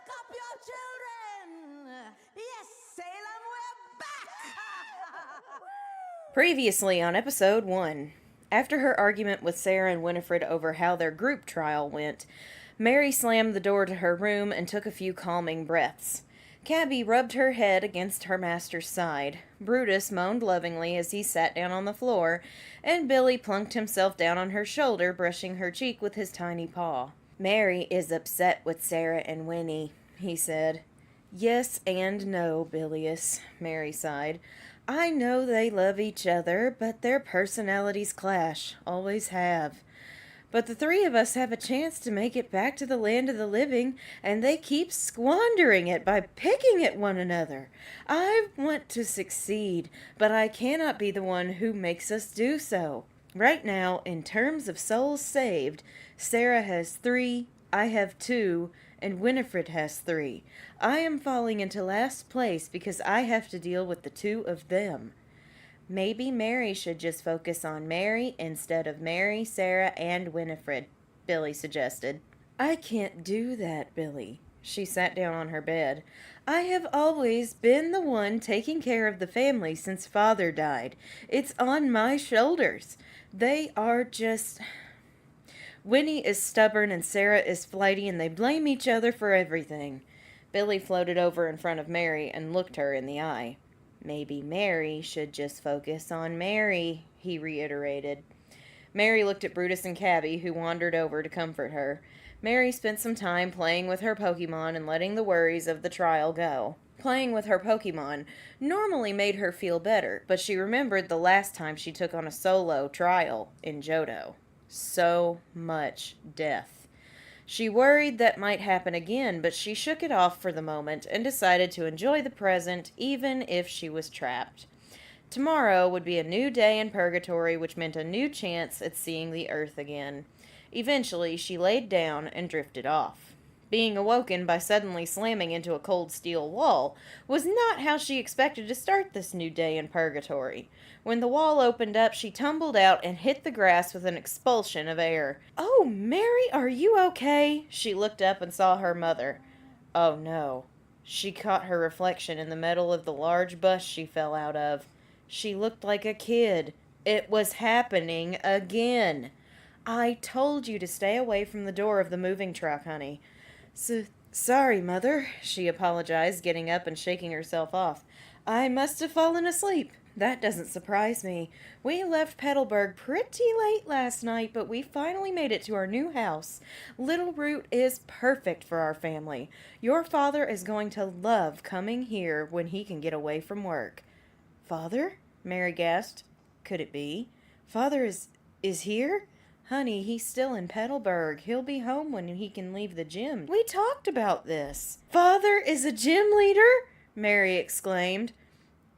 Lock up your children! Yes, Salem, we're back! Previously on episode 1. After her argument with Sarah and Winifred over how their group trial went, Mary slammed the door to her room and took a few calming breaths. Cabby rubbed her head against her master's side. Brutus moaned lovingly as he sat down on the floor, and Billy plunked himself down on her shoulder, brushing her cheek with his tiny paw. "Mary is upset with Sarah and Winnie," he said. "Yes and no, Bilius," Mary sighed. "I know they love each other, but their personalities clash. Always have. But the three of us have a chance to make it back to the land of the living, and they keep squandering it by picking at one another. I want to succeed, but I cannot be the one who makes us do so. Right now, in terms of souls saved, Sarah has 3, I have 2, and Winifred has 3. I am falling into last place because I have to deal with the 2 of them. Maybe Mary should just focus on Mary instead of Mary, Sarah, and Winifred," Billy suggested. "I can't do that, Billy." She sat down on her bed. "I have always been the one taking care of the family since Father died. It's on my shoulders. They are just... Winnie is stubborn and Sarah is flighty, and they blame each other for everything." Billy floated over in front of Mary and looked her in the eye. "Maybe Mary should just focus on Mary," he reiterated. Mary looked at Brutus and Cabby, who wandered over to comfort her. Mary spent some time playing with her Pokemon and letting the worries of the trial go. Playing with her Pokemon normally made her feel better, but she remembered the last time she took on a solo trial in Johto. So much death. She worried that might happen again, but she shook it off for the moment and decided to enjoy the present even if she was trapped. Tomorrow would be a new day in purgatory, which meant a new chance at seeing the earth again. Eventually, she laid down and drifted off. Being awoken by suddenly slamming into a cold steel wall was not how she expected to start this new day in purgatory. When the wall opened up, she tumbled out and hit the grass with an expulsion of air. "Oh, Mary, are you okay?" She looked up and saw her mother. Oh no. She caught her reflection in the metal of the large bus she fell out of. She looked like a kid. It was happening again. "I told you to stay away from the door of the moving truck, honey." Sorry, Mother," she apologized, getting up and shaking herself off. "I must have fallen asleep." "That doesn't surprise me. We left Petalburg pretty late last night, but we finally made it to our new house. Little Root is perfect for our family. Your father is going to love coming here when he can get away from work." "Father?" Mary gasped. Could it be? "Father is here?" "Honey, he's still in Petalburg. He'll be home when he can leave the gym. We talked about this." "Father is a gym leader?" Mary exclaimed.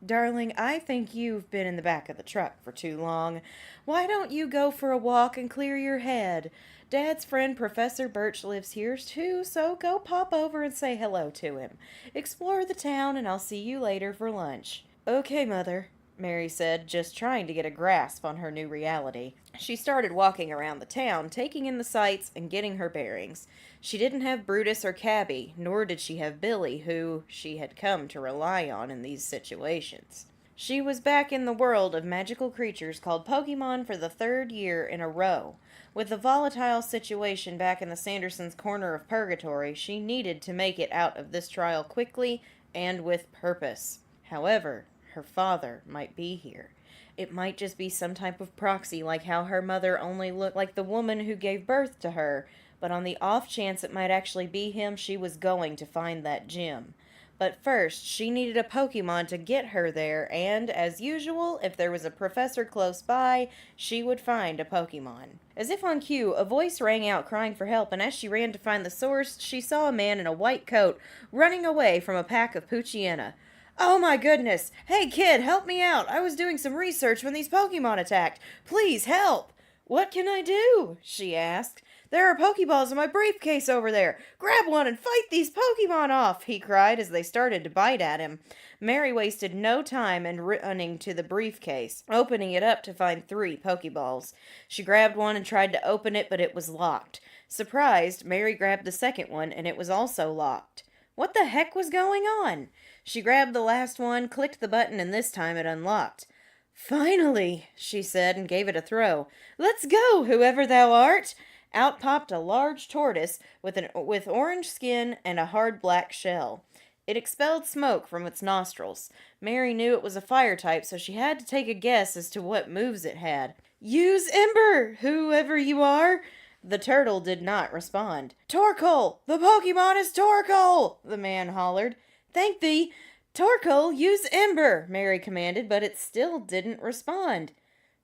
"Darling, I think you've been in the back of the truck for too long. Why don't you go for a walk and clear your head? Dad's friend Professor Birch lives here too, so go pop over and say hello to him. Explore the town and I'll see you later for lunch." "Okay, Mother," Mary said, just trying to get a grasp on her new reality. She started walking around the town, taking in the sights and getting her bearings. She didn't have Brutus or Cabby, nor did she have Billy, who she had come to rely on in these situations. She was back in the world of magical creatures called Pokemon for the third year in a row. With the volatile situation back in the Sandersons' corner of purgatory, she needed to make it out of this trial quickly and with purpose. However, her father might be here. It might just be some type of proxy, like how her mother only looked like the woman who gave birth to her, but on the off chance it might actually be him, she was going to find that gym. But first, she needed a Pokemon to get her there, and, as usual, if there was a professor close by, she would find a Pokemon. As if on cue, a voice rang out crying for help, and as she ran to find the source, she saw a man in a white coat running away from a pack of Poochyena. "Oh my goodness! Hey kid, help me out! I was doing some research when these Pokemon attacked. Please help!" "What can I do?" she asked. "There are Pokeballs in my briefcase over there. Grab one and fight these Pokemon off!" he cried as they started to bite at him. Mary wasted no time in running to the briefcase, opening it up to find 3 Pokeballs. She grabbed one and tried to open it, but it was locked. Surprised, Mary grabbed the second one, and it was also locked. What the heck was going on? She grabbed the last one, clicked the button, and this time it unlocked. "Finally," she said, and gave it a throw. "Let's go, whoever thou art!" Out popped a large tortoise with orange skin and a hard black shell. It expelled smoke from its nostrils. Mary knew it was a fire type, so she had to take a guess as to what moves it had. "Use Ember, whoever you are!" The turtle did not respond. "Torkoal! The Pokemon is Torkoal!" the man hollered. "Thank thee! Torkoal, use Ember!" Mary commanded, but it still didn't respond.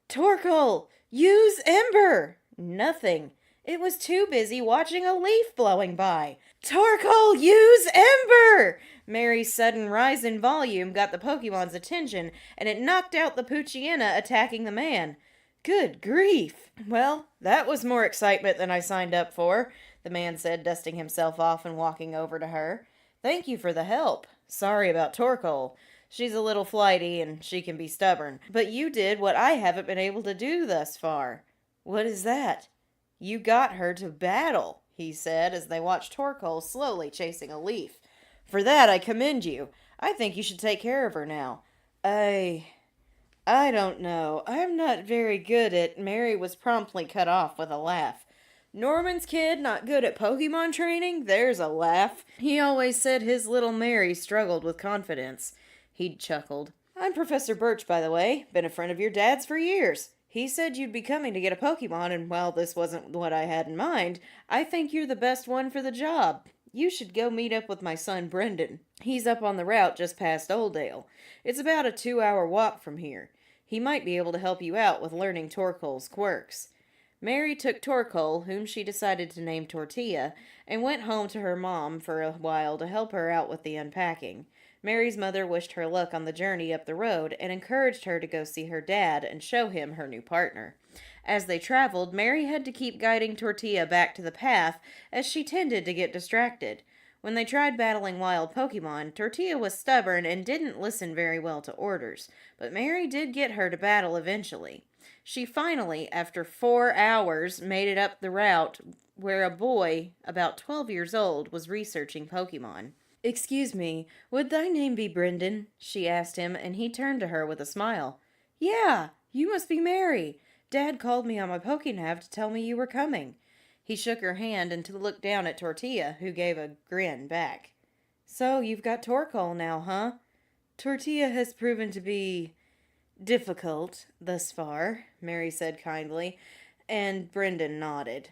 "Torkoal, use Ember!" Nothing. It was too busy watching a leaf blowing by. "Torkoal, use Ember!" Mary's sudden rise in volume got the Pokemon's attention, and it knocked out the Poochyena attacking the man. "Good grief! Well, that was more excitement than I signed up for," the man said, dusting himself off and walking over to her. "Thank you for the help. Sorry about Torkoal. She's a little flighty and she can be stubborn. But you did what I haven't been able to do thus far." "What is that?" "You got her to battle," he said as they watched Torkoal slowly chasing a leaf. "For that I commend you. I think you should take care of her now." I don't know. I'm not very good at..." Mary was promptly cut off with a laugh. "Norman's kid not good at Pokemon training? There's a laugh. He always said his little Mary struggled with confidence." He'd chuckled. "I'm Professor Birch, by the way. Been a friend of your dad's for years." He said you'd be coming to get a Pokemon, and while this wasn't what I had in mind, I think you're the best one for the job. You should go meet up with my son Brendan. He's up on the route just past Oldale. It's about a 2-hour walk from here. He might be able to help you out with learning Torkoal's quirks. Mary took Torkoal, whom she decided to name Tortilla, and went home to her mom for a while to help her out with the unpacking. Mary's mother wished her luck on the journey up the road and encouraged her to go see her dad and show him her new partner. As they traveled, Mary had to keep guiding Tortilla back to the path as she tended to get distracted. When they tried battling wild Pokemon, Tortilla was stubborn and didn't listen very well to orders, but Mary did get her to battle eventually. She finally, after 4 hours, made it up the route where a boy, about 12 years old, was researching Pokemon. "Excuse me, would thy name be Brendan?" she asked him, and he turned to her with a smile. "Yeah, you must be Mary. Dad called me on my Pokénav to tell me you were coming." He shook her hand and looked down at Tortilla, who gave a grin back. "So, you've got Torkoal now, huh?" "Tortilla has proven to be difficult thus far," Mary said kindly, and Brendan nodded.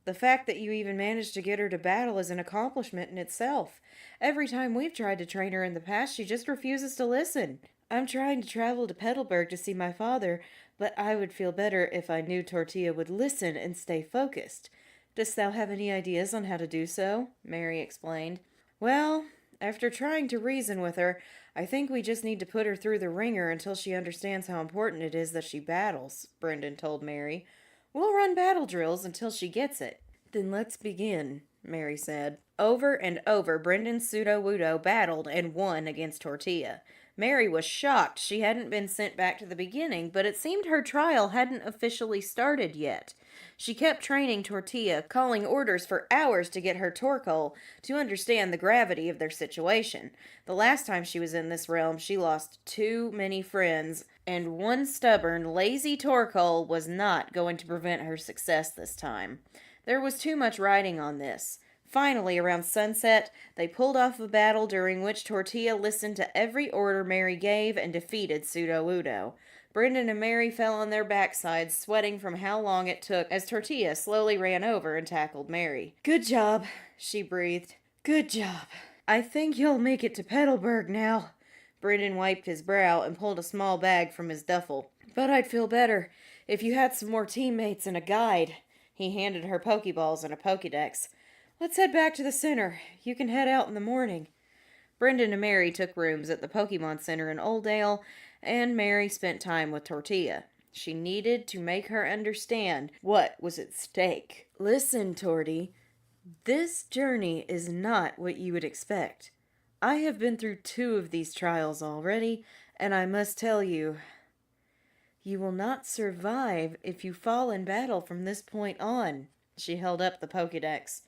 "The fact that you even managed to get her to battle is an accomplishment in itself. Every time we've tried to train her in the past, she just refuses to listen. I'm trying to travel to Petalburg to see my father, but I would feel better if I knew Tortilla would listen and stay focused. Dost thou have any ideas on how to do so?" Mary explained. "Well, after trying to reason with her, I think we just need to put her through the ringer until she understands how important it is that she battles," Brendan told Mary. "We'll run battle drills until she gets it." "Then let's begin," Mary said. Over and over, Brendan's Pseudo-Wudo battled and won against Tortilla. Mary was shocked she hadn't been sent back to the beginning, but it seemed her trial hadn't officially started yet. She kept training Tortilla, calling orders for hours to get her Torkoal to understand the gravity of their situation. The last time she was in this realm, she lost too many friends, and one stubborn, lazy Torkoal was not going to prevent her success this time. There was too much riding on this. Finally, around sunset, they pulled off a battle during which Tortilla listened to every order Mary gave and defeated Pseudo-Wudo. Brendan and Mary fell on their backsides, sweating from how long it took as Tortilla slowly ran over and tackled Mary. "Good job," she breathed. "Good job. I think you'll make it to Petalburg now." Brendan wiped his brow and pulled a small bag from his duffel. "But I'd feel better if you had some more teammates and a guide." He handed her Pokeballs and a Pokedex. "Let's head back to the center. You can head out in the morning." Brendan and Mary took rooms at the Pokemon Center in Oldale, and Mary spent time with Tortilla. She needed to make her understand what was at stake. "Listen, Torty, this journey is not what you would expect. I have been through 2 of these trials already, and I must tell you, you will not survive if you fall in battle from this point on." She held up the Pokedex.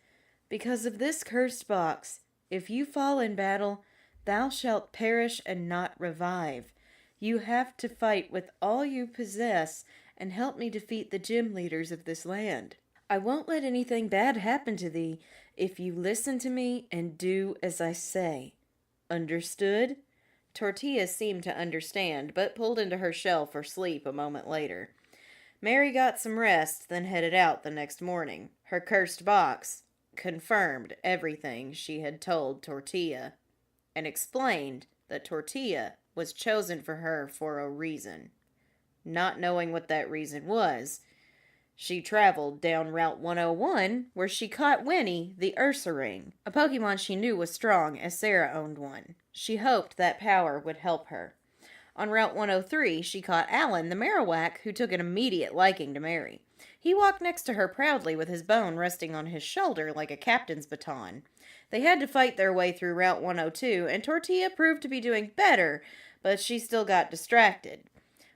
"Because of this cursed box, if you fall in battle, thou shalt perish and not revive. You have to fight with all you possess and help me defeat the gym leaders of this land. I won't let anything bad happen to thee if you listen to me and do as I say. Understood?" Tortilla seemed to understand, but pulled into her shell for sleep a moment later. Mary got some rest, then headed out the next morning. Her cursed box confirmed everything she had told Tortilla, and explained that Tortilla was chosen for her for a reason. Not knowing what that reason was, she traveled down Route 101, where she caught Winnie, the Ursaring, a Pokemon she knew was strong, as Sarah owned one. She hoped that power would help her. On Route 103, she caught Alan, the Marowak, who took an immediate liking to Mary. He walked next to her proudly with his bone resting on his shoulder like a captain's baton. They had to fight their way through Route 102, and Tortilla proved to be doing better, but she still got distracted.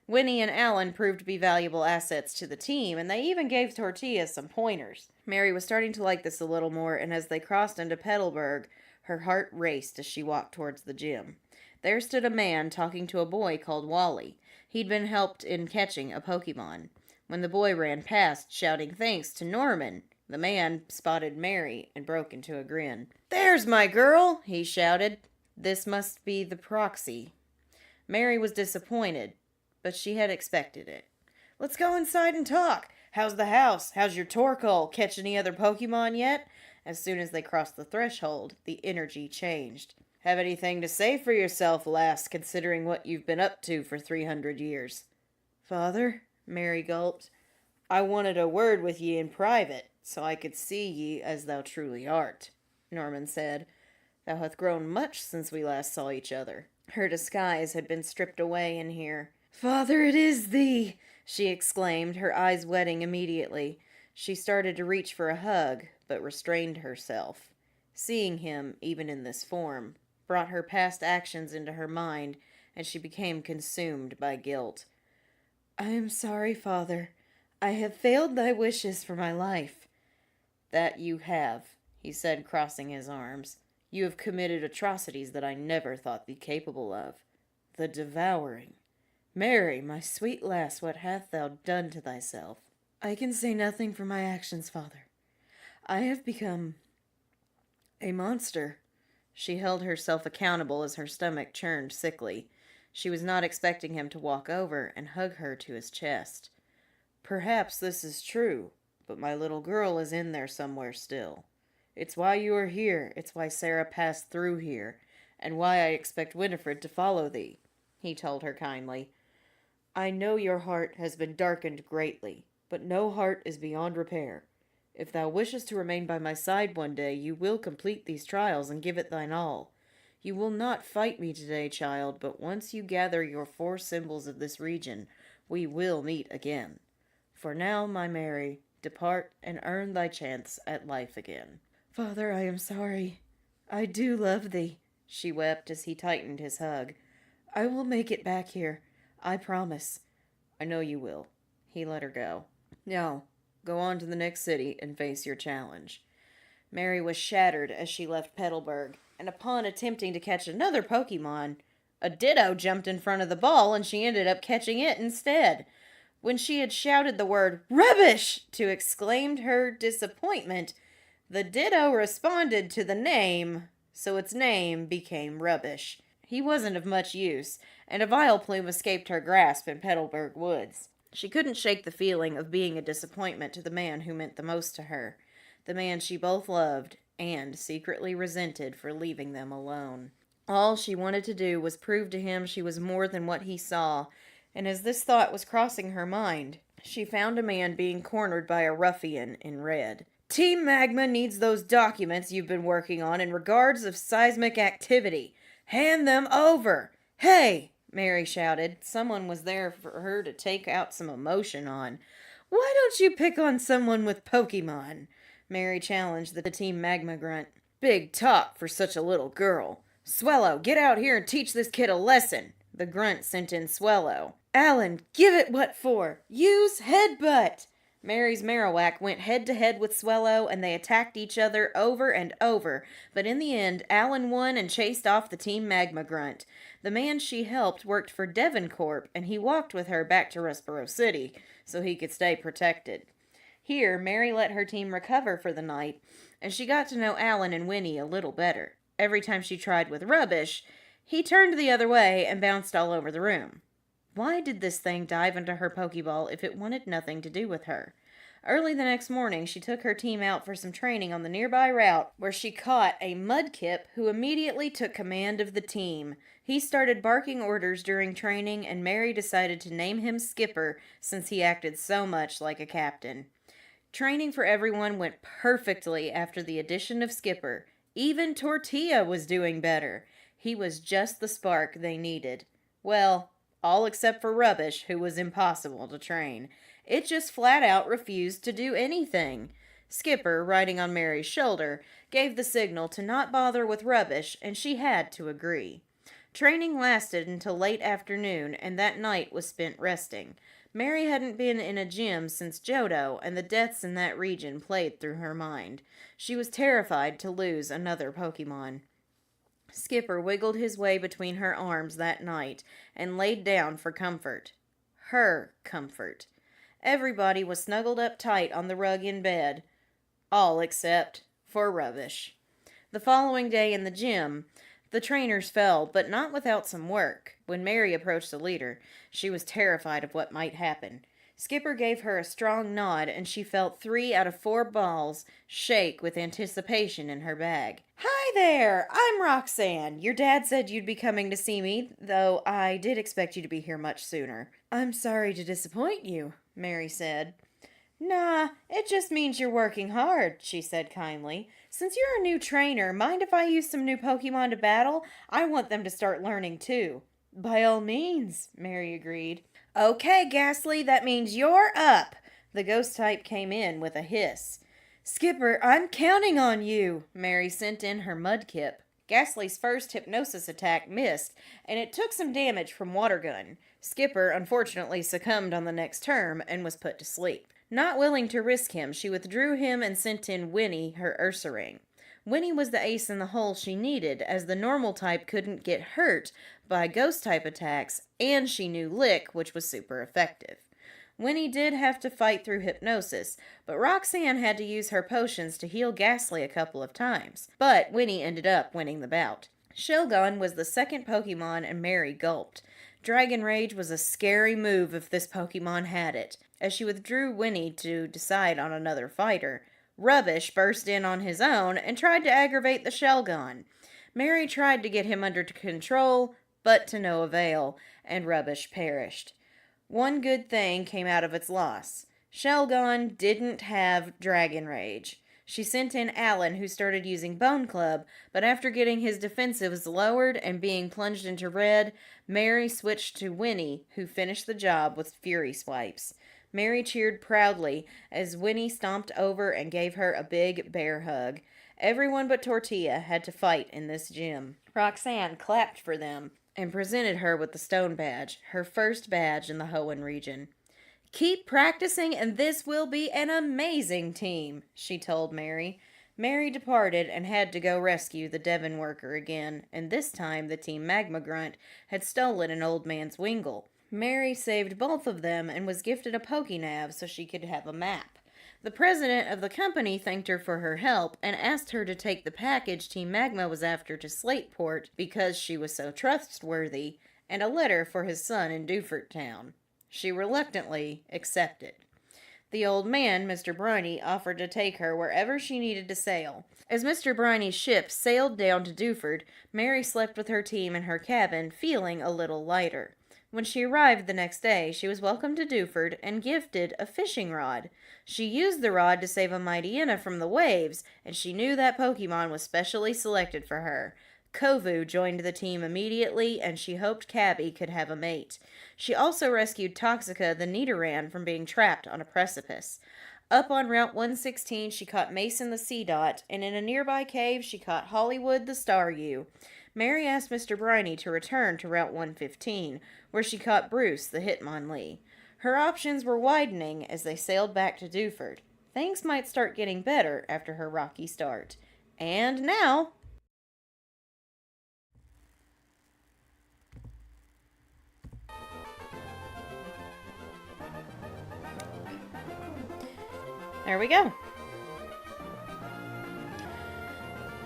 Winnie and Alan proved to be valuable assets to the team, and they even gave Tortilla some pointers. Mary was starting to like this a little more, and as they crossed into Petalburg, her heart raced as she walked towards the gym. There stood a man talking to a boy called Wally. He'd been helped in catching a Pokemon. When the boy ran past, shouting thanks to Norman, the man spotted Mary and broke into a grin. "There's my girl!" he shouted. This must be the proxy. Mary was disappointed, but she had expected it. Let's go inside and talk. How's the house? How's your Torkoal? Catch any other Pokemon yet? As soon as they crossed the threshold, the energy changed. Have anything to say for yourself, lass, considering what you've been up to for 300 years? Father, Mary gulped, I wanted a word with ye in private, so I could see ye as thou truly art, Norman said. Thou hast grown much since we last saw each other. Her disguise had been stripped away in here. Father, it is thee! She exclaimed, her eyes wetting immediately. She started to reach for a hug, but restrained herself. Seeing him, even in this form, brought her past actions into her mind, and she became consumed by guilt. I am sorry, Father. I have failed thy wishes for my life. That you have, he said, crossing his arms. You have committed atrocities that I never thought thee capable of. The devouring. Mary, my sweet lass, what hast thou done to thyself? I can say nothing for my actions, Father. I have become a monster. She held herself accountable as her stomach churned sickly. She was not expecting him to walk over and hug her to his chest. Perhaps this is true, but my little girl is in there somewhere still. It's why you are here. It's why Sarah passed through here, and why I expect Winifred to follow thee, he told her kindly. I know your heart has been darkened greatly, but no heart is beyond repair. If thou wishest to remain by my side one day, you will complete these trials and give it thine all. You will not fight me today, child, but once you gather your 4 symbols of this region, we will meet again. For now, my Mary, depart and earn thy chance at life again. Father, I am sorry. I do love thee, she wept as he tightened his hug. I will make it back here. I promise. I know you will. He let her go. Now, go on to the next city and face your challenge. Mary was shattered as she left Petalburg, and upon attempting to catch another Pokemon, a Ditto jumped in front of the ball and she ended up catching it instead. When she had shouted the word "Rubbish!" to exclaim her disappointment, the Ditto responded to the name, so its name became Rubbish. He wasn't of much use, and a Vileplume escaped her grasp in Petalburg Woods. She couldn't shake the feeling of being a disappointment to the man who meant the most to her, the man she both loved and secretly resented for leaving them alone. All she wanted to do was prove to him she was more than what he saw, and as this thought was crossing her mind, she found a man being cornered by a ruffian in red. Team Magma needs those documents you've been working on in regards of seismic activity. Hand them over! Hey! Mary shouted. Someone was there for her to take out some emotion on. Why don't you pick on someone with Pokemon? Mary challenged the Team Magma grunt. Big talk for such a little girl. Swellow, get out here and teach this kid a lesson. The grunt sent in Swellow. Alan, give it what for. Use headbutt. Mary's Marowak went head-to-head with Swellow, and they attacked each other over and over, but in the end, Alan won and chased off the Team Magma grunt. The man she helped worked for Devincorp, and he walked with her back to Rustboro City, so he could stay protected. Here, Mary let her team recover for the night, and she got to know Alan and Winnie a little better. Every time she tried with Rubbish, he turned the other way and bounced all over the room. Why did this thing dive into her Pokeball if it wanted nothing to do with her? Early the next morning, she took her team out for some training on the nearby route, where she caught a Mudkip who immediately took command of the team. He started barking orders during training, and Mary decided to name him Skipper since he acted so much like a captain. Training for everyone went perfectly after the addition of Skipper. Even Tortilla was doing better. He was just the spark they needed. Well, all except for Rubbish, who was impossible to train. It just flat out refused to do anything. Skipper, riding on Mary's shoulder, gave the signal to not bother with Rubbish, and she had to agree. Training lasted until late afternoon, and that night was spent resting. Mary hadn't been in a gym since Johto, and the deaths in that region played through her mind. She was terrified to lose another Pokemon. Skipper wiggled his way between her arms that night and laid down for comfort. Her comfort. Everybody was snuggled up tight on the rug in bed. All except for Rubbish. The following day in the gym, the trainers fell, but not without some work. When Mary approached the leader, she was terrified of what might happen. Skipper gave her a strong nod, and she felt 3 out of 4 balls shake with anticipation in her bag. Hi there! I'm Roxanne. Your dad said you'd be coming to see me, though I did expect you to be here much sooner. I'm sorry to disappoint you, Mary said. Nah, it just means you're working hard, she said kindly. Since you're a new trainer, mind if I use some new Pokemon to battle? I want them to start learning too. By all means, Mary agreed. Okay, Ghastly, that means you're up. The ghost type came in with a hiss. Skipper, I'm counting on you, Mary sent in her Mudkip. Ghastly's first hypnosis attack missed, and it took some damage from Water Gun. Skipper unfortunately succumbed on the next term and was put to sleep. Not willing to risk him, she withdrew him and sent in Winnie, her Ursaring. Winnie was the ace in the hole she needed, as the normal type couldn't get hurt by ghost type attacks, and she knew Lick, which was super effective. Winnie did have to fight through hypnosis, but Roxanne had to use her potions to heal Ghastly a couple of times. But Winnie ended up winning the bout. Shelgon was the second Pokemon, and Mary gulped. Dragon Rage was a scary move if this Pokemon had it. As she withdrew Winnie to decide on another fighter, Rubbish burst in on his own and tried to aggravate the Shelgon. Mary tried to get him under control, but to no avail, and Rubbish perished. One good thing came out of its loss. Shelgon didn't have Dragon Rage. She sent in Alan, who started using Bone Club, but after getting his defensives lowered and being plunged into red, Mary switched to Winnie, who finished the job with Fury Swipes. Mary cheered proudly as Winnie stomped over and gave her a big bear hug. Everyone but Tortilla had to fight in this gym. Roxanne clapped for them and presented her with the Stone Badge, her first badge in the Hoenn region. Keep practicing and this will be an amazing team, she told Mary. Mary departed and had to go rescue the Devon worker again, and this time the Team Magma Grunt had stolen an old man's Wingull. Mary saved both of them and was gifted a Pokénav so she could have a map. The president of the company thanked her for her help and asked her to take the package Team Magma was after to Slateport because she was so trustworthy, and a letter for his son in Dewford Town. She reluctantly accepted. The old man, Mr. Briney, offered to take her wherever she needed to sail. As Mr. Briney's ship sailed down to Dewford, Mary slept with her team in her cabin, feeling a little lighter. When she arrived the next day, she was welcomed to Dewford and gifted a fishing rod. She used the rod to save a Mightyena from the waves, and she knew that Pokemon was specially selected for her. Kovu joined the team immediately, and she hoped Cabby could have a mate. She also rescued Toxica the Nidoran from being trapped on a precipice. Up on Route 116, she caught Mason the Seedot, and in a nearby cave, she caught Hollywood the Staryu. Mary asked Mr. Briney to return to Route 115, where she caught Bruce the Hitmonlee. Her options were widening as they sailed back to Dewford. Things might start getting better after her rocky start. And now... there we go.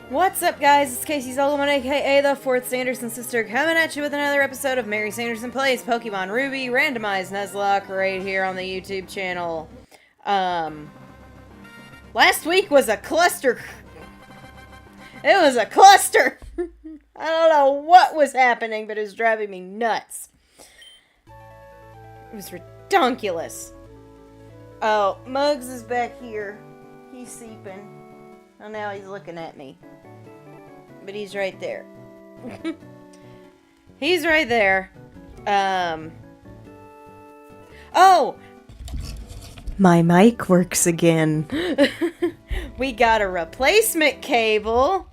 What's up, guys? It's Casey Solomon, aka the 4th Sanderson sister, coming at you with another episode of Mary Sanderson Plays Pokemon Ruby Randomized Nuzlocke right here on the YouTube channel. Last week was a cluster. It was a cluster. I don't know what was happening, but it was driving me nuts. It was redonkulous. Oh, Muggs is back here. He's seeping. Oh, now he's looking at me. But he's right there. He's right there. Oh! My mic works again. We got a replacement cable.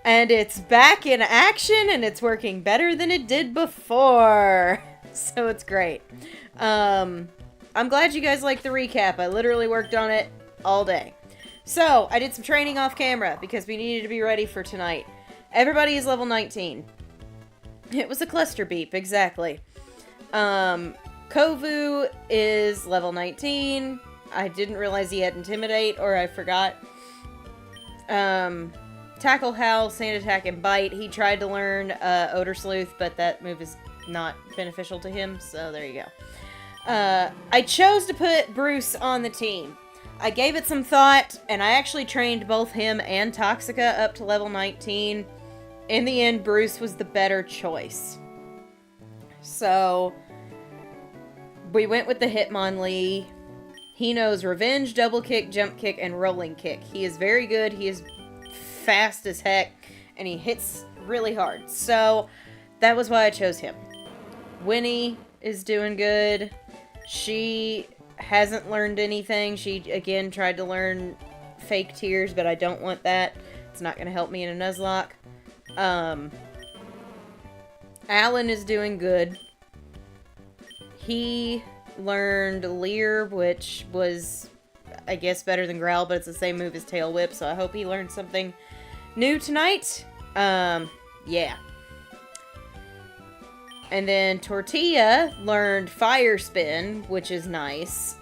And it's back in action, and it's working better than it did before. So it's great. I'm glad you guys liked the recap. I literally worked on it all day. So, I did some training off camera because we needed to be ready for tonight. Everybody is level 19. It was a cluster beep, exactly. Kovu is level 19. I didn't realize he had Intimidate, or I forgot. Tackle, Howl, Sand Attack, and Bite. He tried to learn Odor Sleuth, but that move is not beneficial to him, so there you go. I chose to put Bruce on the team. I gave it some thought, and I actually trained both him and Toxica up to level 19. In the end, Bruce was the better choice. So, we went with the Hitmonlee. He knows Revenge, Double Kick, Jump Kick, and Rolling Kick. He is very good. He is fast as heck, and he hits really hard. So, that was why I chose him. Winnie is doing good. She hasn't learned anything. She, again, tried to learn Fake Tears, but I don't want that. It's not going to help me in a Nuzlocke. Alan is doing good. He learned Leer, which was, I guess, better than Growl, but it's the same move as Tail Whip, so I hope he learned something new tonight. Yeah. And then Tortilla learned Fire Spin, which is nice.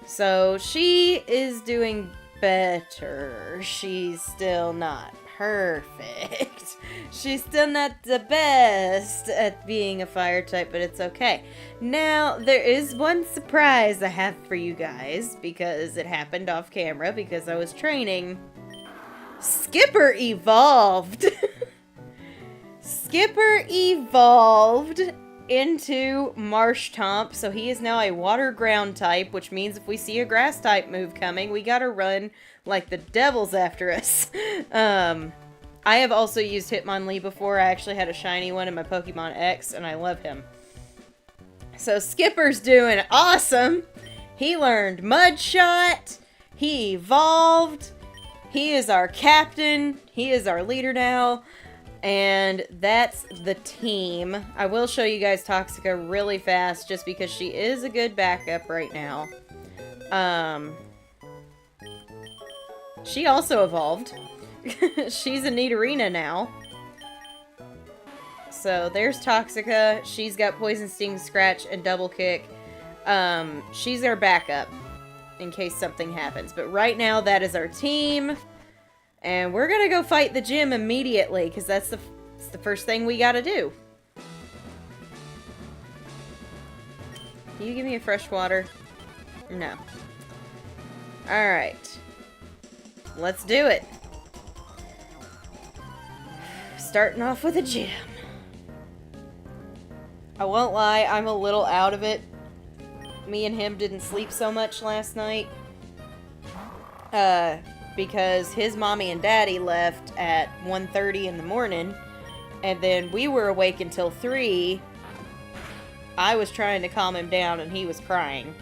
So she is doing better. She's still not perfect. She's still not the best at being a fire type, but it's okay. Now, there is one surprise I have for you guys, because it happened off camera, because I was training. Skipper evolved! Skipper evolved into Marsh Tomp, so he is now a water ground type, which means if we see a grass type move coming, we gotta run like the devil's after us. I have also used Hitmonlee before. I actually had a shiny one in my Pokemon X, and I love him. So Skipper's doing awesome. He learned Mud Shot. He evolved. He is our captain. He is our leader now. And that's the team. I will show you guys Toxica really fast, just because she is a good backup right now. She also evolved. She's a Nidorina now. So there's Toxica. She's got Poison Sting, Scratch, and Double Kick. She's our backup in case something happens. But right now, that is our team. And we're gonna go fight the gym immediately, because that's the first thing we gotta do. Can you give me a fresh water? No. Alright. Let's do it. Starting off with a gym. I won't lie, I'm a little out of it. Me and him didn't sleep so much last night. Because his mommy and daddy left at 1:30 in the morning, and then we were awake until 3. I was trying to calm him down, and he was crying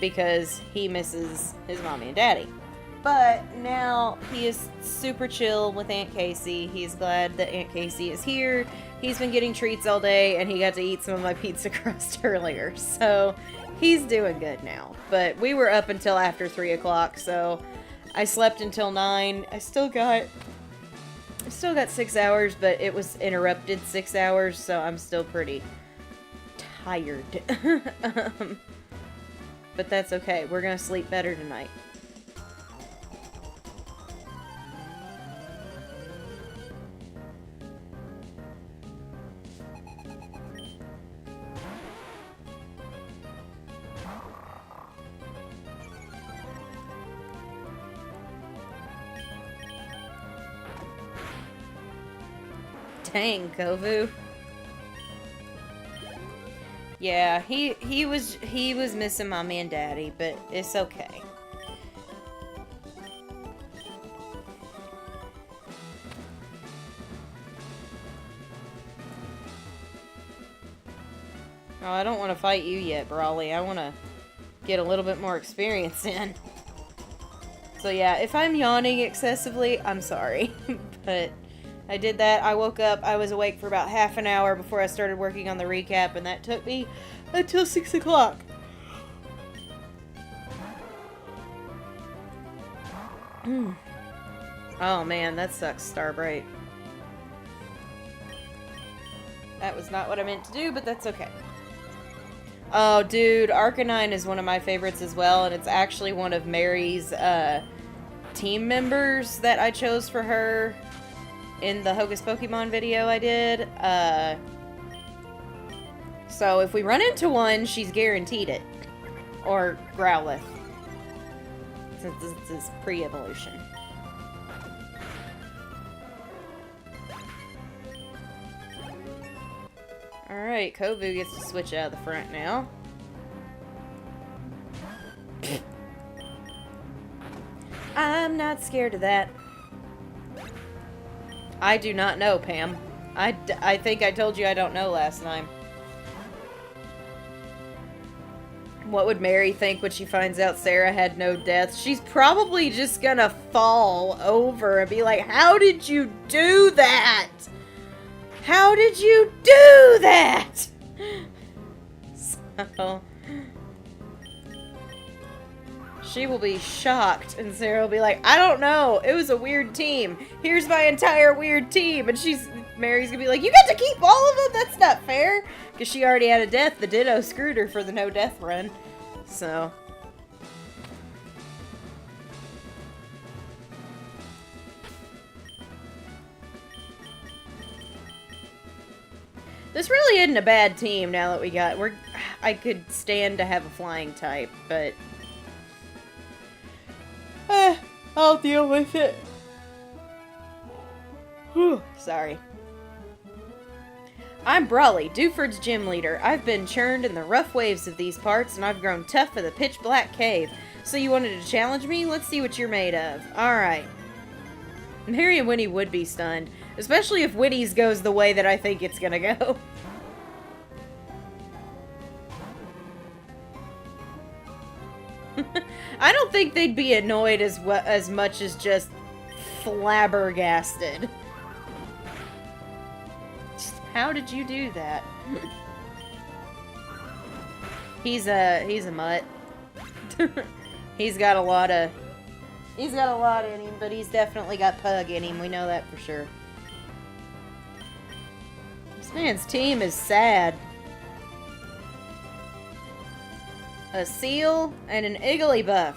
because he misses his mommy and daddy. But now he is super chill with Aunt Casey. He's glad that Aunt Casey is here. He's been getting treats all day, and he got to eat some of my pizza crust earlier. So he's doing good now. But we were up until after 3 o'clock, so I slept until 9. I still got 6 hours, but it was interrupted 6 hours, so I'm still pretty tired. But that's okay. We're gonna sleep better tonight. Dang, Kovu. Yeah, he was missing mommy and daddy, but it's okay. Oh, I don't want to fight you yet, Brawly. I want to get a little bit more experience in. So yeah, if I'm yawning excessively, I'm sorry. But I did that. I woke up. I was awake for about half an hour before I started working on the recap, and that took me until 6 o'clock. Oh man, that sucks, Starbright. That was not what I meant to do, but that's okay. Oh, dude, Arcanine is one of my favorites as well, and it's actually one of Mary's team members that I chose for her in the Hocus Pokemon video I did. So if we run into one, she's guaranteed it. Or Growlithe. Since this is pre-evolution. Alright, Kovu gets to switch out of the front now. I'm not scared of that. I do not know, Pam. I think I told you I don't know last time. What would Mary think when she finds out Sarah had no death? She's probably just gonna fall over and be like, how did you do that? How did you do that? So... she will be shocked, and Sarah will be like, I don't know, it was a weird team. Here's my entire weird team. And Mary's gonna be like, you got to keep all of them? That's not fair. Because she already had a death. The Ditto screwed her for the no death run. So. This really isn't a bad team now that we got, I could stand to have a flying type, but... I'll deal with it. Whew, sorry. I'm Brawly, Dewford's gym leader. I've been churned in the rough waves of these parts, and I've grown tough in the pitch-black cave. So you wanted to challenge me? Let's see what you're made of. Alright. Mary and Winnie would be stunned. Especially if Winnie's goes the way that I think it's gonna go. I don't think they'd be annoyed as much as just flabbergasted. Just, how did you do that? He's a mutt. He's got a lot in him, but he's definitely got pug in him. We know that for sure. This man's team is sad. A seal and an Igglybuff.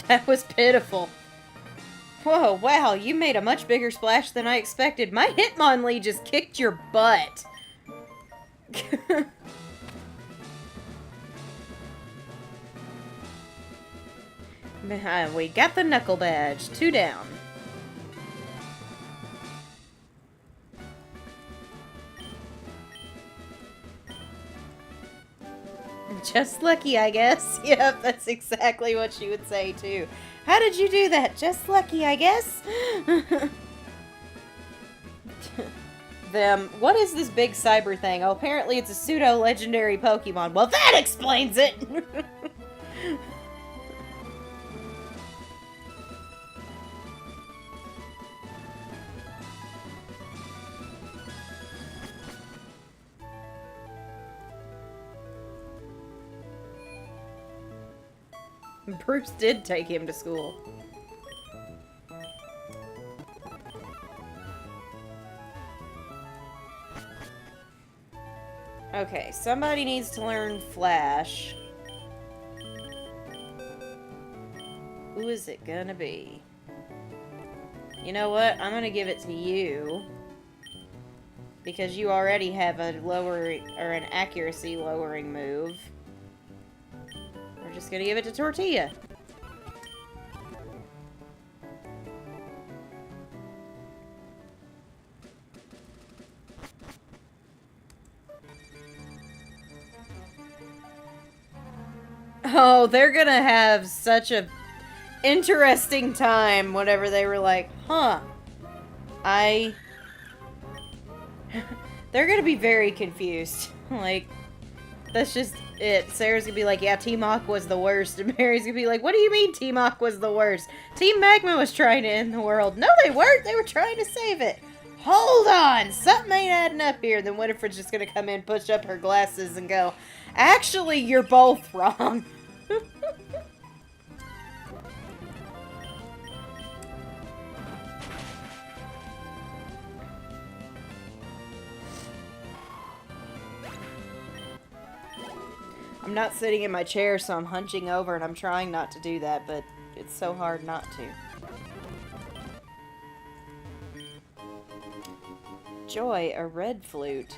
That was pitiful. Whoa, wow, you made a much bigger splash than I expected. My Hitmonlee just kicked your butt. We got the knuckle badge. 2 down. Just lucky, I guess. Yep, that's exactly what she would say, too. How did you do that? Just lucky, I guess? Them. What is this big cyber thing? Oh, apparently it's a pseudo-legendary Pokemon. Well, that explains it! Bruce did take him to school. Okay, somebody needs to learn Flash. Who is it gonna be? You know what? I'm gonna give it to you. Because you already have a lowering, or an accuracy lowering move. We're just gonna give it to Tortilla. Oh, they're gonna have such a interesting time whenever they were like, huh, they're gonna be very confused. Like, that's just it. Sarah's gonna be like, yeah, Team Aqua was the worst. And Mary's gonna be like, what do you mean Team Aqua was the worst? Team Magma was trying to end the world. No, they weren't. They were trying to save it. Hold on. Something ain't adding up here. Then Winifred's just gonna come in, push up her glasses, and go, actually, you're both wrong. I'm not sitting in my chair, so I'm hunching over, and I'm trying not to do that, but it's so hard not to. Joy, a red flute.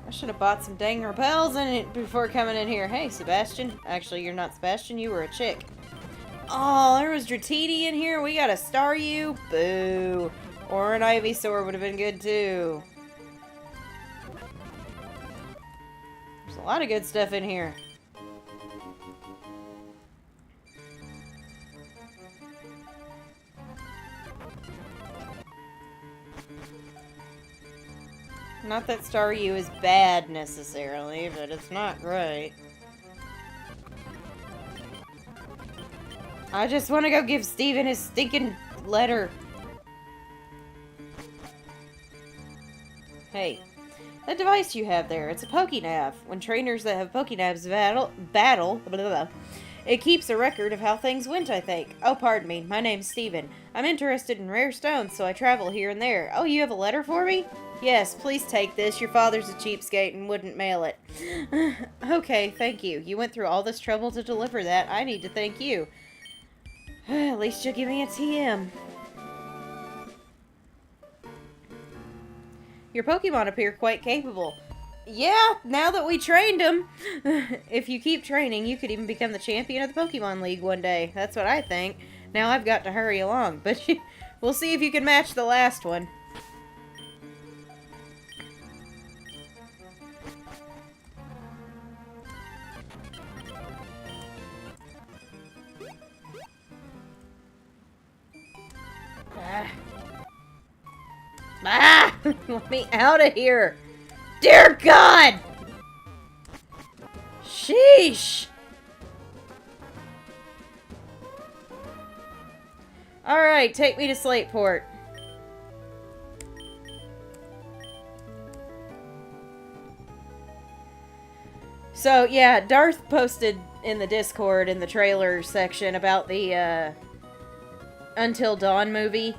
I should have bought some dang repels in it before coming in here. Hey, Sebastian. Actually, you're not Sebastian. You were a chick. Oh, there was Dratini in here. We gotta star you. Boo. Or an Ivysaur would have been good, too. There's a lot of good stuff in here. Not that Staryu is bad, necessarily, but it's not great. I just want to go give Steven his stinking letter. Hey, that device you have there, it's a Pokénav. When trainers that have Pokénavs battle, blah, blah, blah, it keeps a record of how things went, I think. Oh, pardon me, my name's Steven. I'm interested in rare stones, so I travel here and there. Oh, you have a letter for me? Yes, please take this. Your father's a cheapskate and wouldn't mail it. Okay, thank you. You went through all this trouble to deliver that. I need to thank you. At least you'll give me a TM. Your Pokemon appear quite capable. Yeah, now that we trained them. If you keep training, you could even become the champion of the Pokemon League one day. That's what I think. Now I've got to hurry along, but we'll see if you can match the last one. Let me out of here! Dear God! Sheesh! Alright, take me to Slateport. So, yeah, Darth posted in the Discord in the trailer section about the, Until Dawn movie.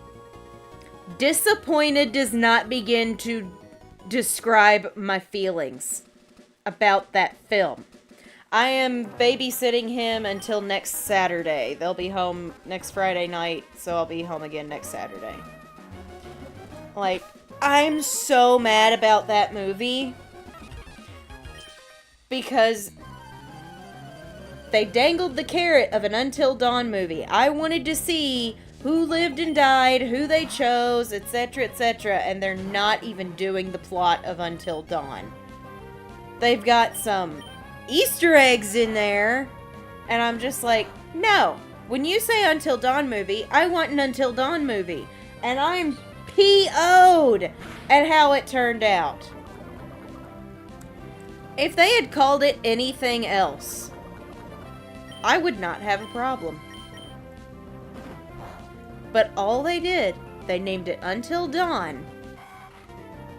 Disappointed does not begin to describe my feelings about that film. I am babysitting him until next Saturday. They'll be home next Friday night, so I'll be home again next Saturday. Like, I'm so mad about that movie because they dangled the carrot of an Until Dawn movie. I wanted to see who lived and died, who they chose, etc., etc., and they're not even doing the plot of Until Dawn. They've got some Easter eggs in there, and I'm just like, no. When you say Until Dawn movie, I want an Until Dawn movie. And I'm PO'd at how it turned out. If they had called it anything else, I would not have a problem. But all they did, they named it Until Dawn,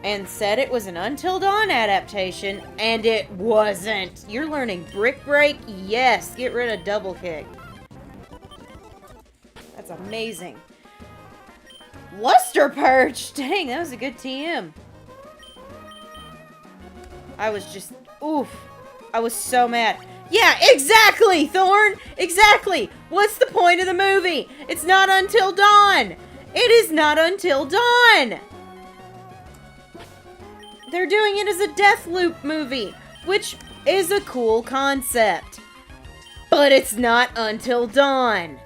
and said it was an Until Dawn adaptation, and it wasn't. You're learning Brick Break? Yes, get rid of Double Kick. That's amazing. Luster Perch! Dang, that was a good TM. I was just, oof. I was so mad. Yeah, exactly, Thorn! Exactly! What's the point of the movie? It's not Until Dawn! It is not Until Dawn! They're doing it as a Deathloop movie, which is a cool concept. But it's not Until Dawn.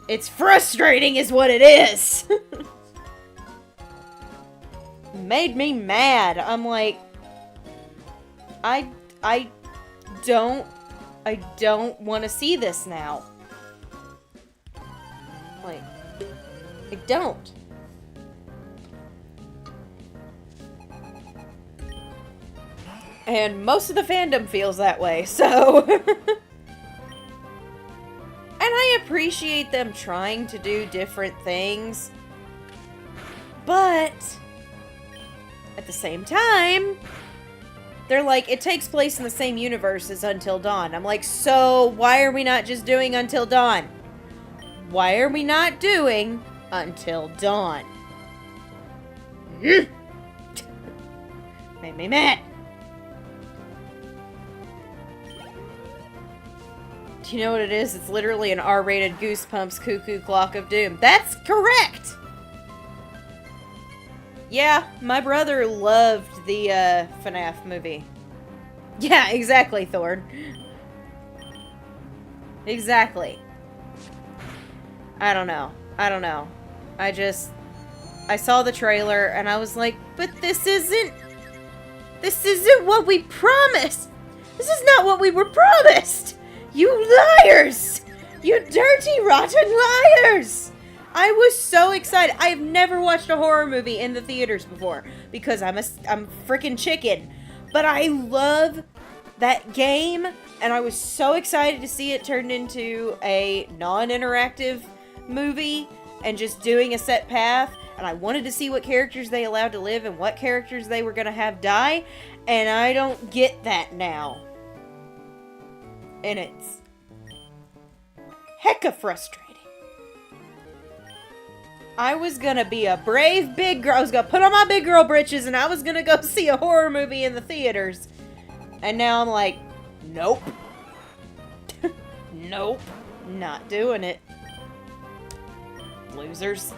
It's frustrating is what it is. Made me mad. I'm like, I don't want to see this now. Like, I don't. And most of the fandom feels that way, so. And I appreciate them trying to do different things. But at the same time, they're like, it takes place in the same universe as Until Dawn. I'm like, so why are we not just doing Until Dawn? Why are we not doing Until Dawn? Made me mad. Do you know what it is? It's literally an R-rated Goosebumps Cuckoo Clock of Doom. That's correct! Yeah, my brother loved the FNAF movie. Yeah, exactly, Thorn. Exactly. I don't know. I saw the trailer and I was like, but this isn't what we promised. This is not what we were promised. You liars! You dirty, rotten liars! I was so excited. I have never watched a horror movie in the theaters before because I'm freaking chicken. But I love that game, and I was so excited to see it turned into a non-interactive movie and just doing a set path. And I wanted to see what characters they allowed to live and what characters they were going to have die. And I don't get that now. And it's hecka frustrating. I was gonna be a brave big girl. I was gonna put on my big girl britches and I was gonna go see a horror movie in the theaters. And now I'm like, nope. Nope. Not doing it. Losers.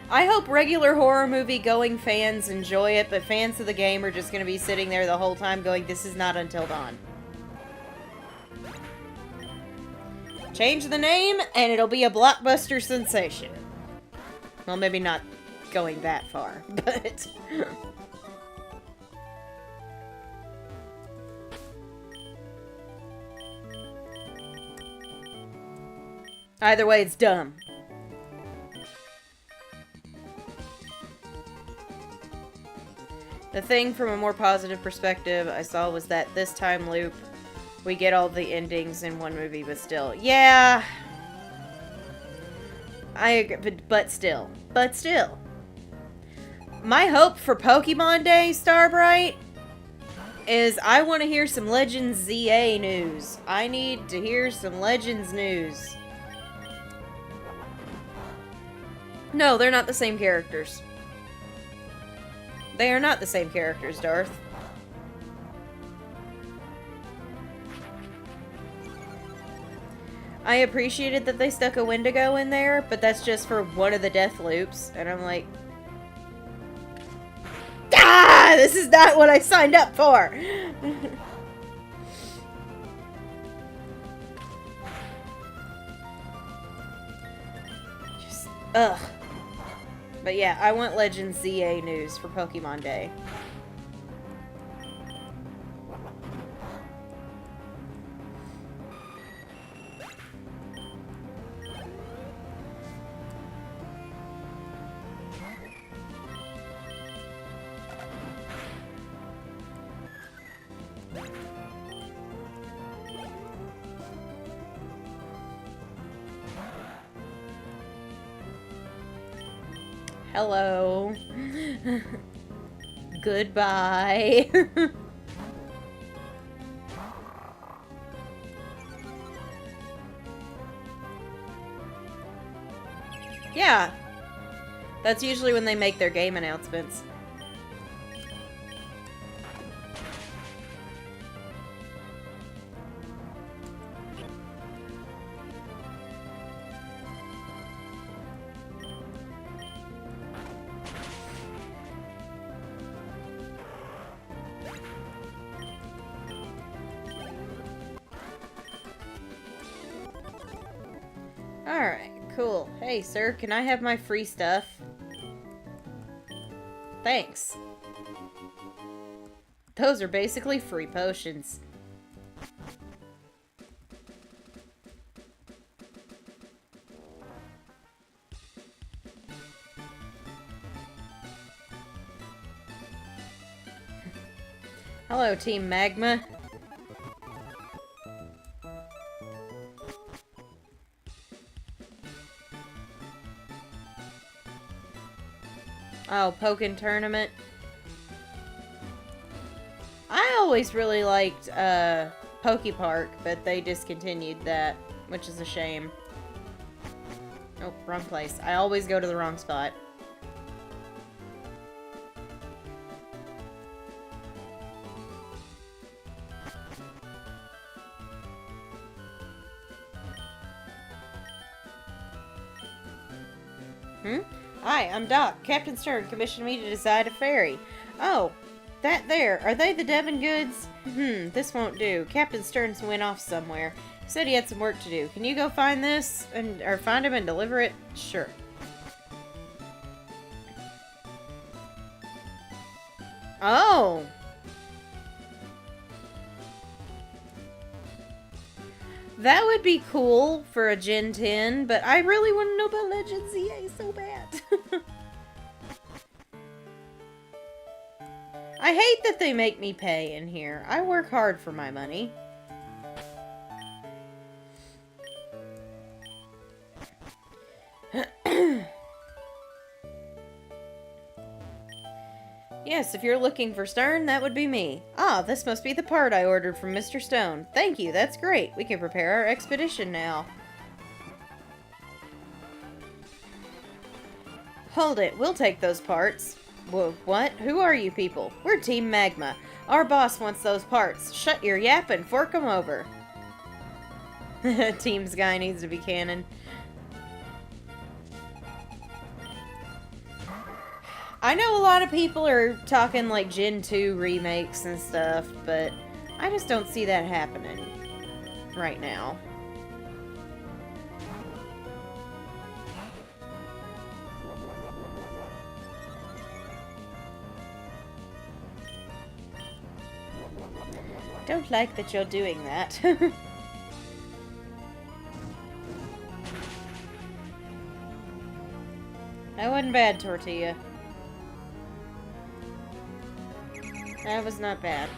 I hope regular horror movie going fans enjoy it, but fans of the game are just gonna be sitting there the whole time going, this is not Until Dawn. Change the name, and it'll be a blockbuster sensation. Well, maybe not going that far, but... Either way, it's dumb. The thing from a more positive perspective I saw was that this time loop, we get all the endings in one movie, but still. Yeah. I agree, but still. But still. My hope for Pokemon Day, Starbright, is I want to hear some Legends ZA news. I need to hear some Legends news. No, they're not the same characters. They are not the same characters, Darth. I appreciated that they stuck a Wendigo in there, but that's just for one of the death loops. And I'm like... Ah! This is not what I signed up for! Just... Ugh. But yeah, I want Legends ZA news for Pokemon Day. Hello. Goodbye. Yeah. That's usually when they make their game announcements. Alright, cool. Hey, sir, can I have my free stuff? Thanks. Those are basically free potions. Hello, Team Magma. Oh, Pokken Tournament. I always really liked Poke Park, but they discontinued that, which is a shame. Oh, wrong place. I always go to the wrong spot. Hi, I'm Doc. Captain Stern commissioned me to decide a ferry. Oh, that there. Are they the Devon goods? This won't do. Captain Stern's went off somewhere. He said he had some work to do. Can you go find this or find him and deliver it? Sure. Oh. That would be cool for a Gen 10, but I really want to know about Legends ZA so bad. I hate that they make me pay in here. I work hard for my money. Yes, if you're looking for Stern, that would be me. Ah, this must be the part I ordered from Mr. Stone. Thank you, that's great. We can prepare our expedition now. Hold it, we'll take those parts. Whoa, what? Who are you people? We're Team Magma. Our boss wants those parts. Shut your yap and fork 'em over. Team Sky needs to be canon. I know a lot of people are talking like Gen 2 remakes and stuff, but I just don't see that happening right now. Don't like that you're doing that. That wasn't bad, Tortilla. That was not bad.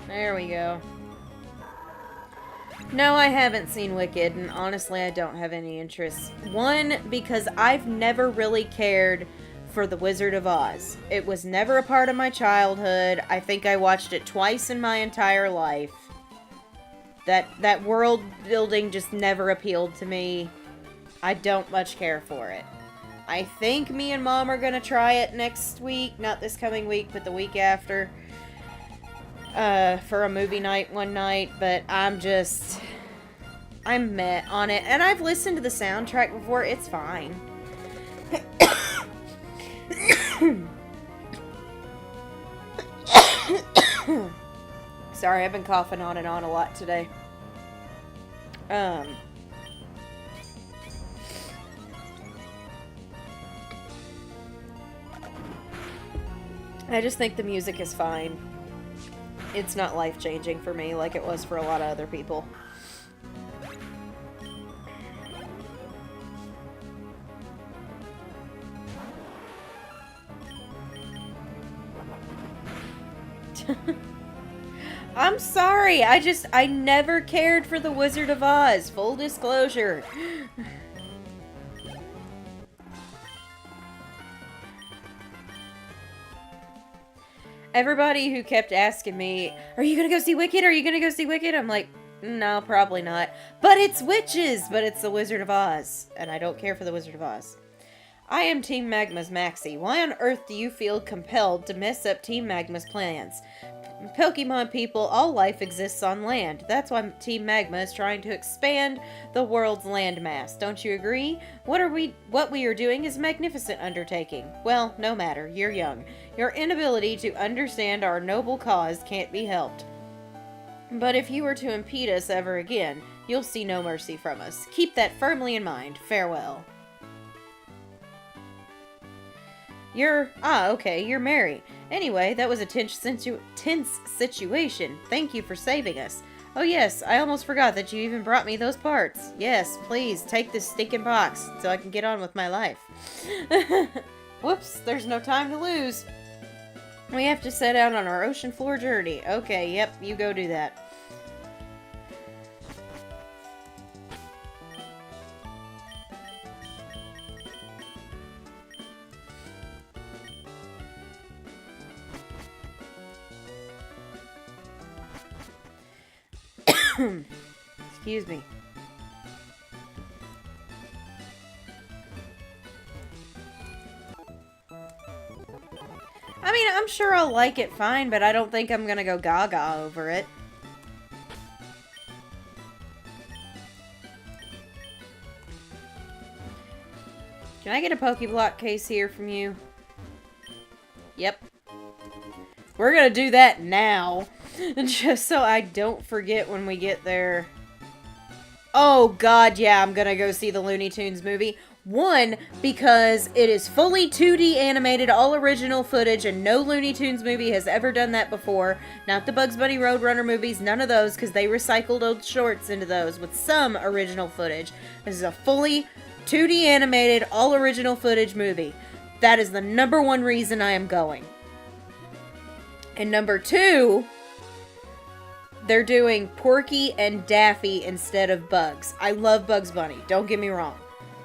There we go. No, I haven't seen Wicked, and honestly, I don't have any interest. One, because I've never really cared for The Wizard of Oz. It was never a part of my childhood. I think I watched it twice in my entire life. That world building just never appealed to me. I don't much care for it. I think me and Mom are gonna try it next week. Not this coming week, but the week after. For a movie night one night. But I'm meh on it. And I've listened to the soundtrack before. It's fine. Sorry, I've been coughing on and on a lot today. I just think the music is fine. It's not life-changing for me like it was for a lot of other people. I'm sorry, I never cared for The Wizard of Oz. Full disclosure. Everybody who kept asking me, are you gonna go see Wicked? Are you gonna go see Wicked? I'm like, no, probably not. But it's witches! But it's The Wizard of Oz. And I don't care for The Wizard of Oz. I am Team Magma's Maxie. Why on earth do you feel compelled to mess up Team Magma's plans? Pokemon people, all life exists on land. That's why Team Magma is trying to expand the world's landmass. Don't you agree? What we are doing is a magnificent undertaking. Well, no matter. You're young. Your inability to understand our noble cause can't be helped. But if you were to impede us ever again, you'll see no mercy from us. Keep that firmly in mind. Farewell. Okay, you're Mary. Anyway, that was a tense situation. Thank you for saving us. Oh yes, I almost forgot that you even brought me those parts. Yes, please, take this stinking box, so I can get on with my life. Whoops, there's no time to lose. We have to set out on our ocean floor journey. Okay, yep, you go do that. Excuse me. I mean, I'm sure I'll like it fine, but I don't think I'm gonna go gaga over it. Can I get a Pokeblock case here from you? Yep. We're gonna do that now. Just so I don't forget when we get there. Oh god, yeah, I'm gonna go see the Looney Tunes movie. One, because it is fully 2D animated, all original footage, and no Looney Tunes movie has ever done that before. Not the Bugs Bunny Roadrunner movies, none of those, because they recycled old shorts into those with some original footage. This is a fully 2D animated, all original footage movie. That is the number one reason I am going. And number two, they're doing Porky and Daffy instead of Bugs. I love Bugs Bunny, don't get me wrong.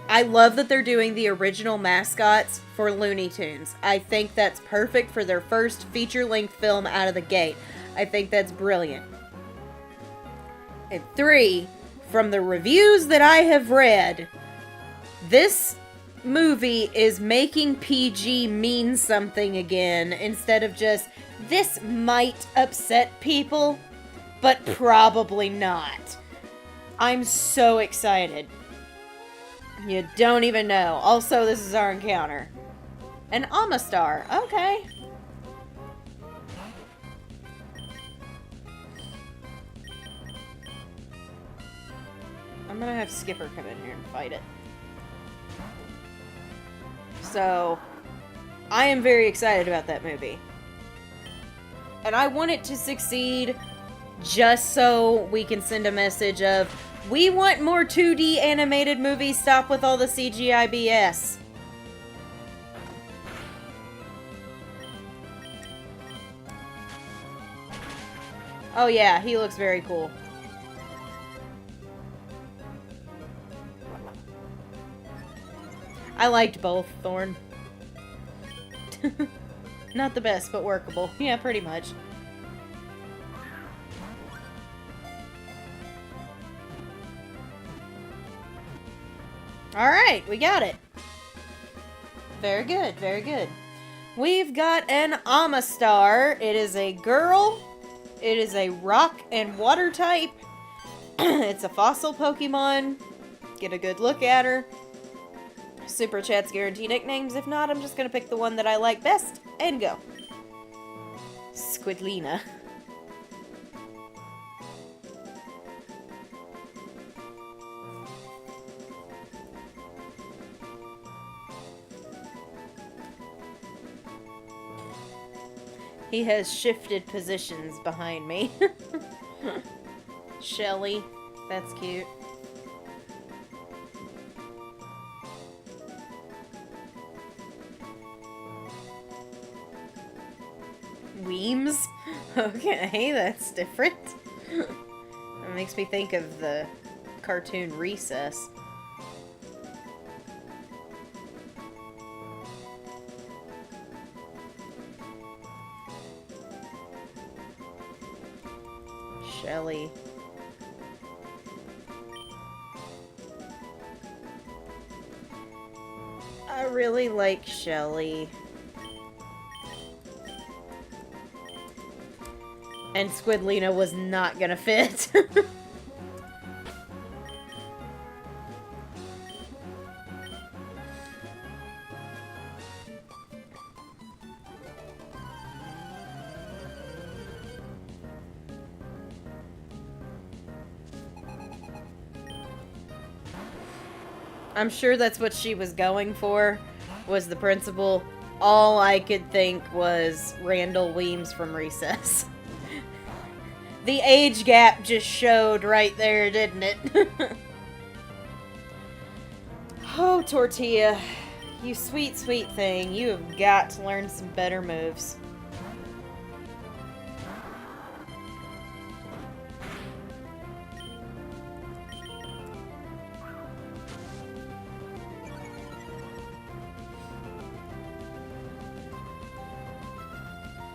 I love that they're doing the original mascots for Looney Tunes. I think that's perfect for their first feature-length film out of the gate. I think that's brilliant. And three, from the reviews that I have read, this movie is making PG mean something again, instead of just, this might upset people, but probably not. I'm so excited. You don't even know. Also, this is our encounter. An Amistar. Okay. I'm gonna have Skipper come in here and fight it. So, I am very excited about that movie. And I want it to succeed just so we can send a message of, we want more 2D animated movies, stop with all the CGI BS. Oh yeah, he looks very cool. I liked both, Thorn. Not the best, but workable. Yeah, pretty much. Alright, we got it. Very good, very good. We've got an Amistar. It is a girl. It is a rock and water type. It's a fossil Pokemon. Get a good look at her. Super Chats guarantee nicknames. If not, I'm just gonna pick the one that I like best and go. Squidlina. He has shifted positions behind me. Shelly. That's cute. Weems? Okay, that's different. That makes me think of the cartoon Recess. Shelly. I really like Shelly. And Squidlina was not gonna fit. I'm sure that's what she was going for, was the principal. All I could think was Randall Weems from Recess. The age gap just showed right there, didn't it? Oh, Tortilla. You sweet, sweet thing. You have got to learn some better moves.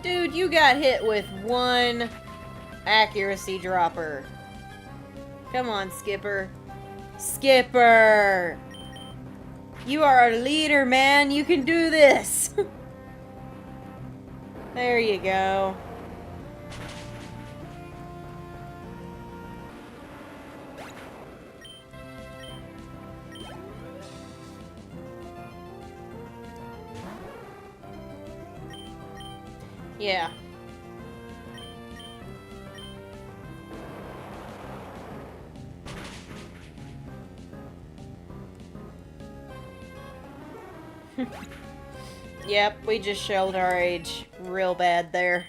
Dude, you got hit with one accuracy dropper. Come on, Skipper. Skipper! You are a leader, man. You can do this. There you go. Yeah. Yep, we just showed our age real bad there.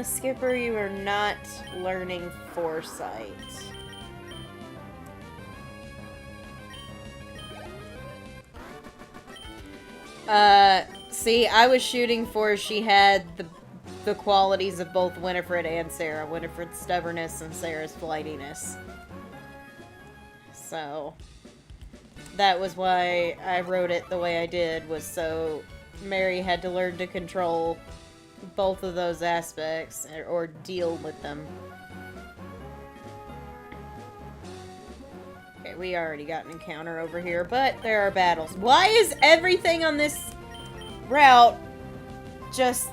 Skipper, you are not learning foresight. See, I was shooting for she had the qualities of both Winifred and Sarah. Winifred's stubbornness and Sarah's flightiness. So, that was why I wrote it the way I did, was so Mary had to learn to control both of those aspects, or deal with them. Okay, we already got an encounter over here, but there are battles. Why is everything on this route just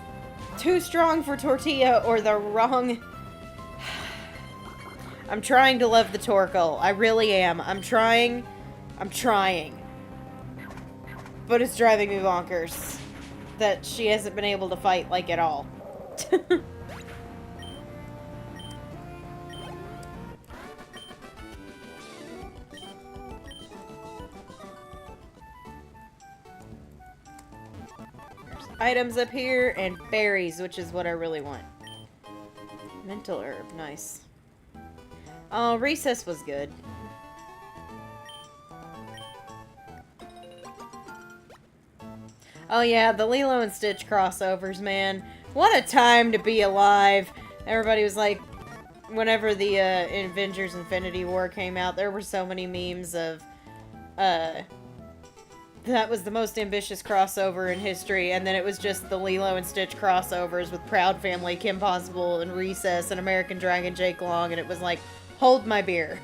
too strong for Tortilla, or the wrong... I'm trying to love the Torkoal. I really am. I'm trying. But it's driving me bonkers that she hasn't been able to fight, like, at all. There's items up here, and berries, which is what I really want. Mental herb, nice. Oh, recess was good. Oh yeah, the Lilo and Stitch crossovers, man. What a time to be alive. Everybody was like, whenever the Avengers Infinity War came out, there were so many memes of, that was the most ambitious crossover in history, and then it was just the Lilo and Stitch crossovers with Proud Family, Kim Possible, and Recess, and American Dragon, Jake Long, and it was like, hold my beer.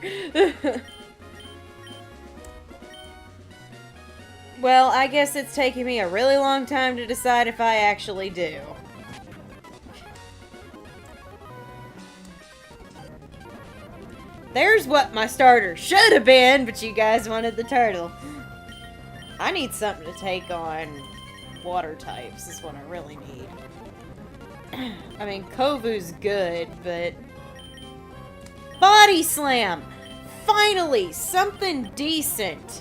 Well, I guess it's taking me a really long time to decide if I actually do. There's what my starter should have been, but you guys wanted the turtle. I need something to take on water types, is what I really need. I mean, Kovu's good, but... Body Slam! Finally! Something decent!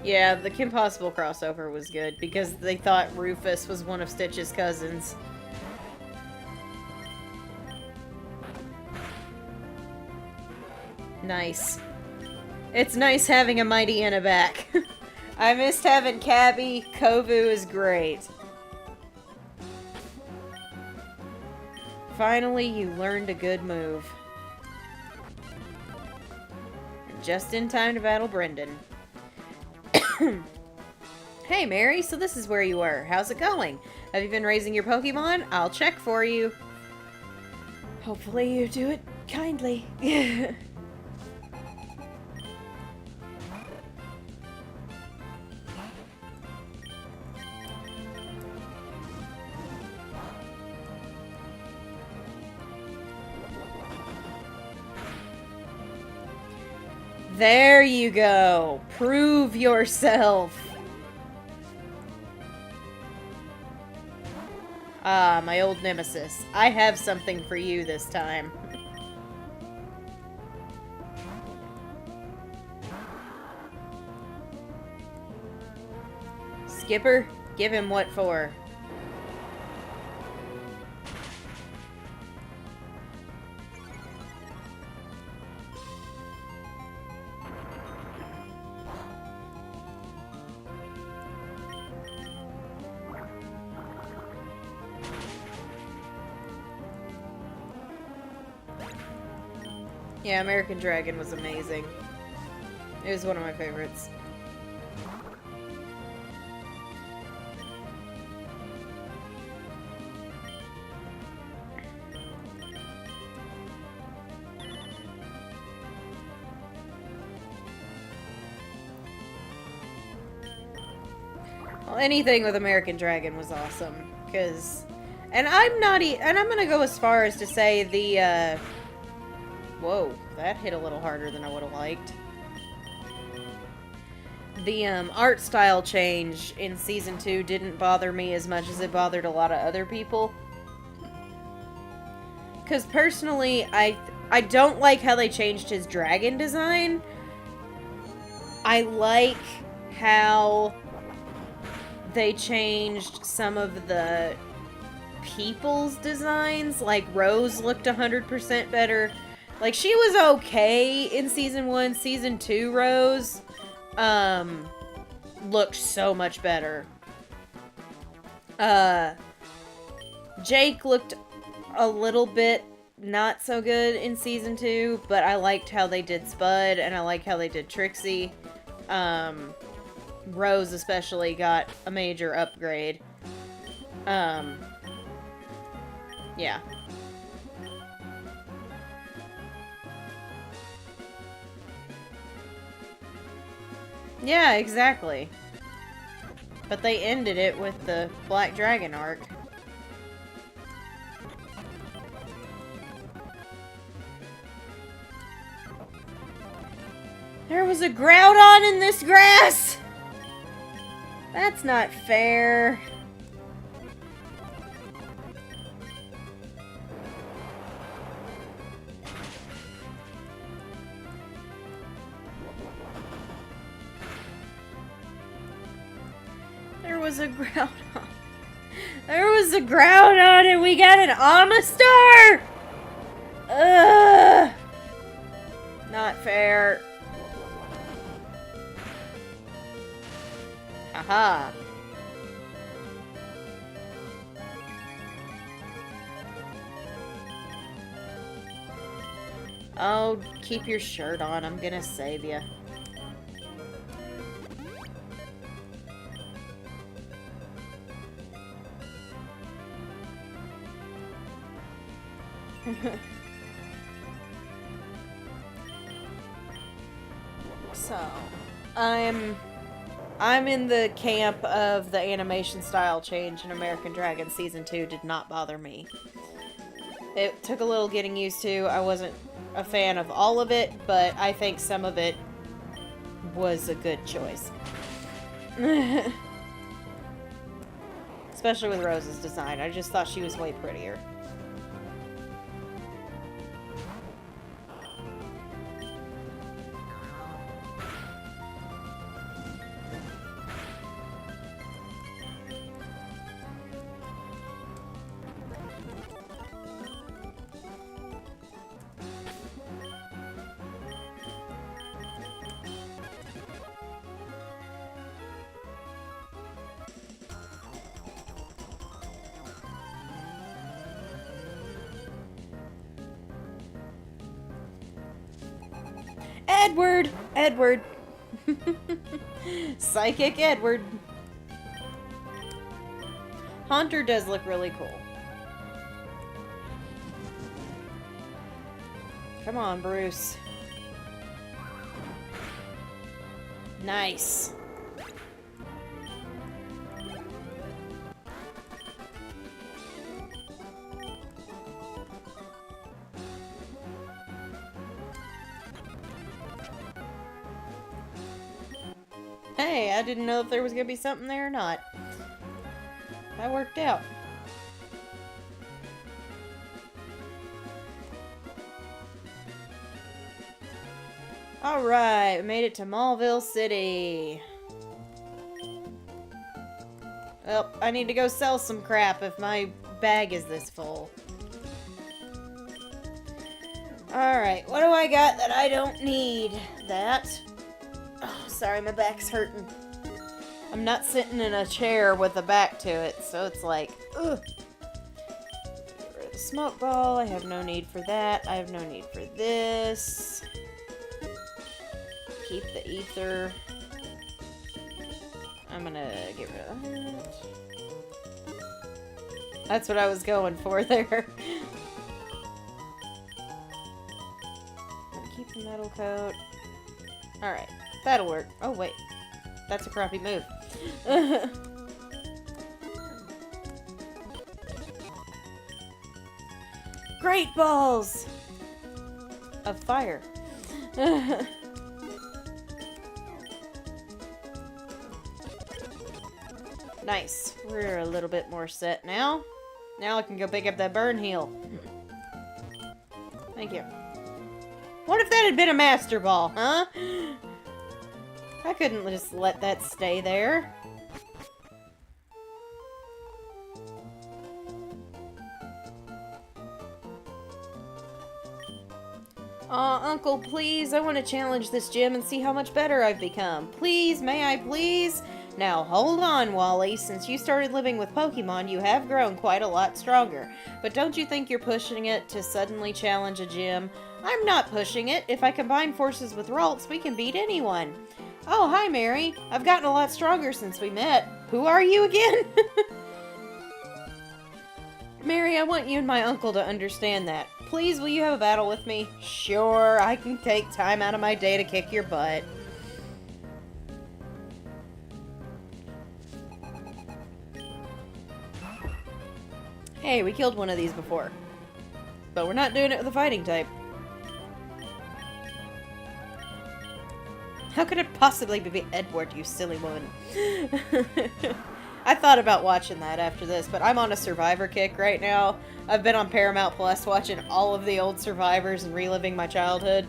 Yeah, the Kim Possible crossover was good, because they thought Rufus was one of Stitch's cousins. Nice. It's nice having a Mighty Anna back. I missed having Cabby. Kovu is great. Finally, you learned a good move. Just in time to battle Brendan. Hey, Mary, so this is where you were. How's it going? Have you been raising your Pokemon? I'll check for you. Hopefully you do it kindly. There you go. Prove yourself. Ah, my old nemesis. I have something for you this time. Skipper, give him what for. Yeah, American Dragon was amazing. It was one of my favorites. anything with American Dragon was awesome. And I'm gonna go as far as to say the, whoa, that hit a little harder than I would have liked. The, art style change in Season 2 didn't bother me as much as it bothered a lot of other people. Because personally, I don't like how they changed his dragon design. I like how they changed some of the people's designs. Like, Rose looked 100% better. Like, she was okay in Season 1. Season 2 Rose looked so much better. Jake looked a little bit not so good in Season 2, but I liked how they did Spud, and I like how they did Trixie. Rose especially got a major upgrade. Yeah. Yeah, exactly. But they ended it with the Black Dragon arc. There was a Groudon in this grass! That's not fair. There was a Groudon. There was a Groudon and we got an Amistar! Ugh! Not fair. Haha. Oh, keep your shirt on. I'm gonna save you. So, I'm in the camp of the animation style change in American Dragon Season 2 did not bother me. It took a little getting used to. I wasn't a fan of all of it, but I think some of it was a good choice. Especially with Rose's design. I just thought she was way prettier. Edward! Psychic Edward. Haunter does look really cool. Come on, Bruce. Nice. Hey, I didn't know if there was gonna be something there or not. That worked out. Alright, we made it to Maulville City. Well, I need to go sell some crap if my bag is this full. Alright, what do I got that I don't need? That. Oh, sorry, my back's hurting. I'm not sitting in a chair with a back to it, so it's like, ugh. Get rid of the smoke ball. I have no need for that. I have no need for this. Keep the ether. I'm gonna get rid of that. That's what I was going for there. Keep the metal coat. Alright, that'll work. Oh, wait. That's a crappy move. Great balls of fire. Nice. We're a little bit more set now. Now I can go pick up that burn heal. Thank you. What if that had been a master ball, huh? I couldn't just let that stay there. Aw, Uncle, please, I want to challenge this gym and see how much better I've become. Please, may I please? Now, hold on, Wally. Since you started living with Pokemon, you have grown quite a lot stronger. But don't you think you're pushing it to suddenly challenge a gym? I'm not pushing it. If I combine forces with Ralts, we can beat anyone. Oh, hi, Mary. I've gotten a lot stronger since we met. Who are you again? Mary, I want you and my uncle to understand that. Please, will you have a battle with me? Sure, I can take time out of my day to kick your butt. Hey, we killed one of these before. But we're not doing it with a fighting type. How could it possibly be Edward, you silly woman? I thought about watching that after this, but I'm on a Survivor kick right now. I've been on Paramount Plus watching all of the old Survivors and reliving my childhood.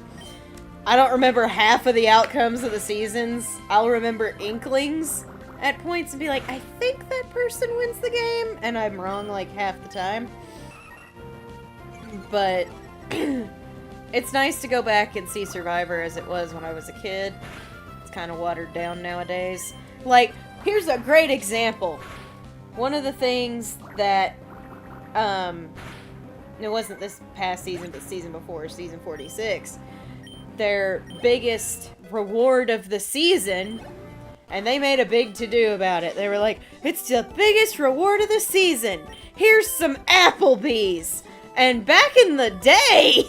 I don't remember half of the outcomes of the seasons. I'll remember inklings at points and be like, I think that person wins the game, and I'm wrong like half the time. But it's nice to go back and see Survivor as it was when I was a kid. It's kind of watered down nowadays. Like, here's a great example. One of the things that, it wasn't this past season, but season before, season 46, their biggest reward of the season, and they made a big to-do about it. They were like, it's the biggest reward of the season. Here's some Applebee's. And back in the day,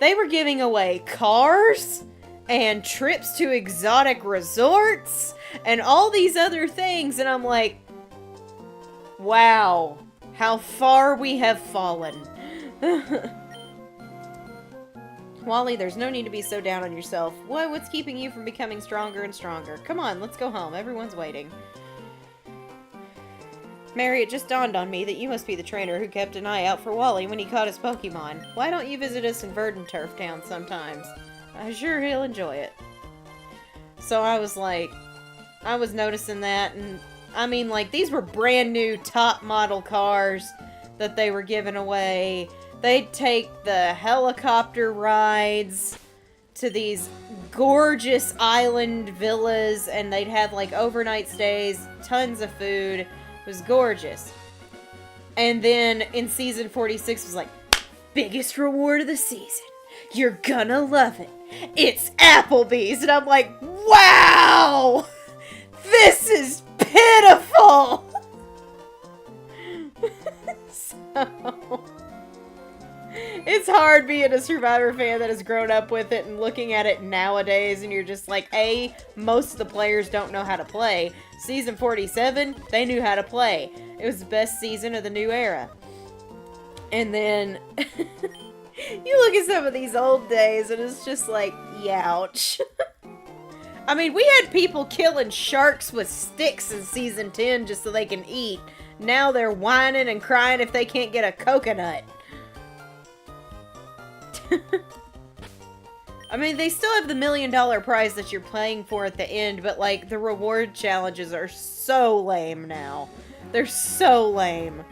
they were giving away cars and trips to exotic resorts and all these other things. And I'm like, wow, how far we have fallen. Wally, there's no need to be so down on yourself. What's keeping you from becoming stronger and stronger? Come on, let's go home. Everyone's waiting. Mary, it just dawned on me that you must be the trainer who kept an eye out for Wally when he caught his Pokemon. Why don't you visit us in Verdanturf Town sometimes? I'm sure he'll enjoy it. So I was like, I was noticing that, and I mean, like, these were brand new top model cars that they were giving away. They'd take the helicopter rides to these gorgeous island villas, and they'd have, like, overnight stays, tons of food. It was gorgeous. And then in season 46 was like, biggest reward of the season. You're gonna love it. It's Applebee's. And I'm like, wow! This is pitiful! So, it's hard being a Survivor fan that has grown up with it and looking at it nowadays, and you're just like, A, most of the players don't know how to play. Season 47, they knew how to play. It was the best season of the new era. And then you look at some of these old days and it's just like, youch. I mean, we had people killing sharks with sticks in season 10 just so they can eat. Now they're whining and crying if they can't get a coconut. I mean, they still have the $1 million prize that you're playing for at the end, but, like, the reward challenges are so lame now. They're so lame.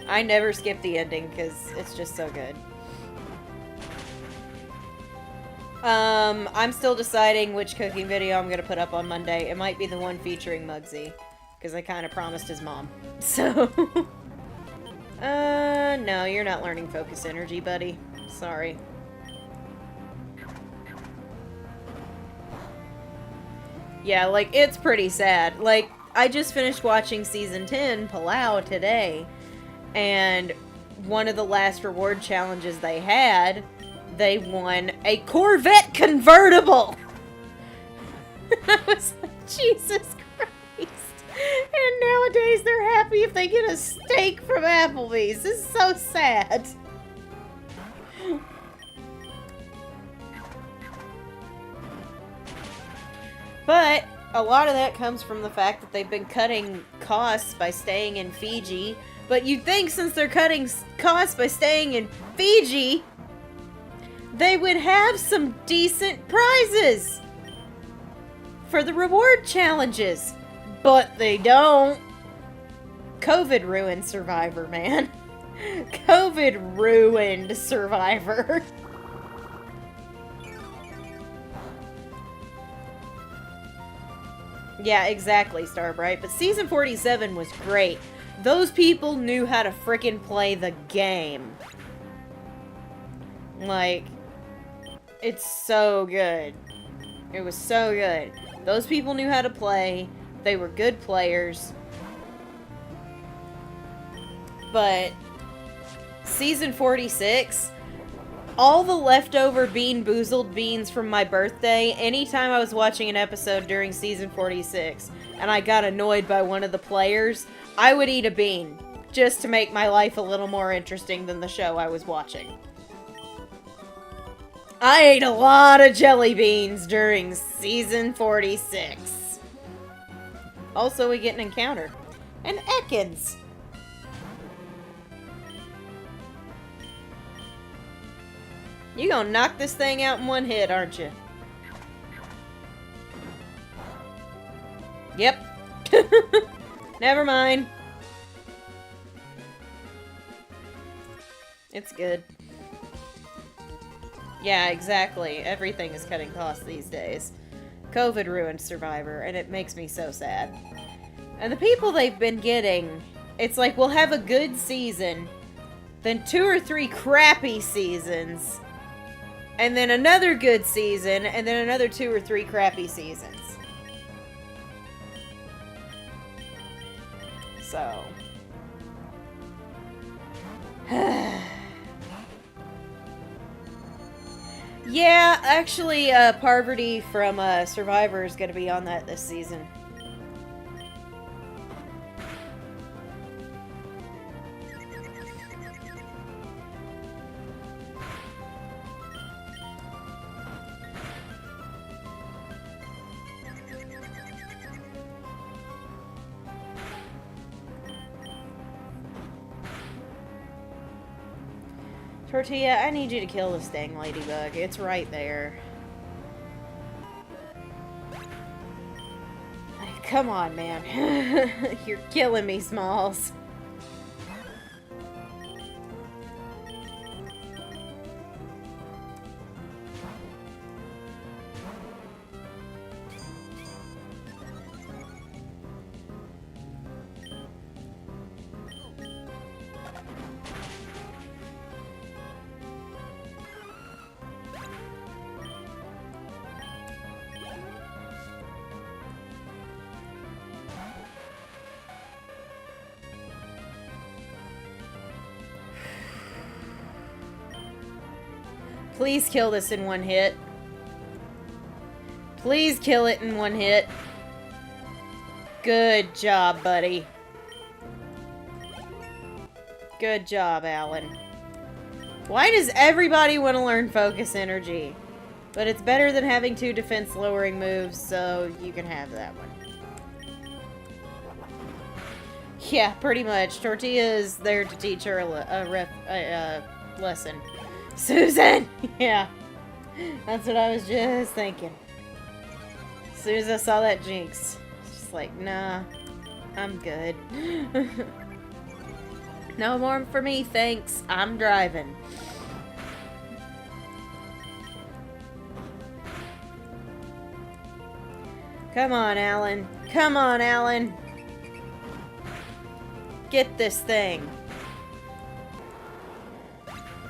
I never skip the ending, because it's just so good. I'm still deciding which cooking video I'm gonna put up on Monday. It might be the one featuring Muggsy, because I kind of promised his mom. So... no, you're not learning focus energy, buddy. Sorry. Yeah, like, it's pretty sad. Like, I just finished watching season 10, Palau, today, and one of the last reward challenges they had, they won a Corvette convertible! I was like, Jesus Christ. And nowadays they're happy if they get a steak from Applebee's. This is so sad. But a lot of that comes from the fact that they've been cutting costs by staying in Fiji. But you'd think since they're cutting costs by staying in Fiji, they would have some decent prizes for the reward challenges. But they don't. COVID ruined Survivor, man. COVID ruined Survivor. Yeah, exactly, Starbright. But season 47 was great. Those people knew how to frickin' play the game. Like, it's so good. It was so good. Those people knew how to play. They were good players. But season 46, all the leftover Bean Boozled beans from my birthday, anytime I was watching an episode during season 46 and I got annoyed by one of the players, I would eat a bean just to make my life a little more interesting than the show I was watching. I ate a lot of jelly beans during season 46. Also, we get an encounter. An Ekans. You gonna knock this thing out in one hit, aren't you? Yep. Never mind. It's good. Yeah, exactly. Everything is cutting costs these days. COVID ruined Survivor, and it makes me so sad. And the people they've been getting, it's like we'll have a good season, then 2 or 3 crappy seasons, and then another good season, and then another 2 or 3 crappy seasons. So. Yeah, actually, Parvati from Survivor is going to be on that this season. Tortilla, I need you to kill this dang ladybug. It's right there. Come on, man. You're killing me, Smalls. Please kill this in one hit. Please kill it in one hit. Good job, buddy. Good job, Alan. Why does everybody want to learn Focus Energy? But it's better than having 2 defense-lowering moves, so you can have that one. Yeah, pretty much. Tortilla is there to teach her a lesson. Susan! Yeah. That's what I was just thinking. As soon as I saw that Jinx, it's just like, nah, I'm good. No more for me, thanks. I'm driving. Come on, Alan. Come on, Alan. Get this thing.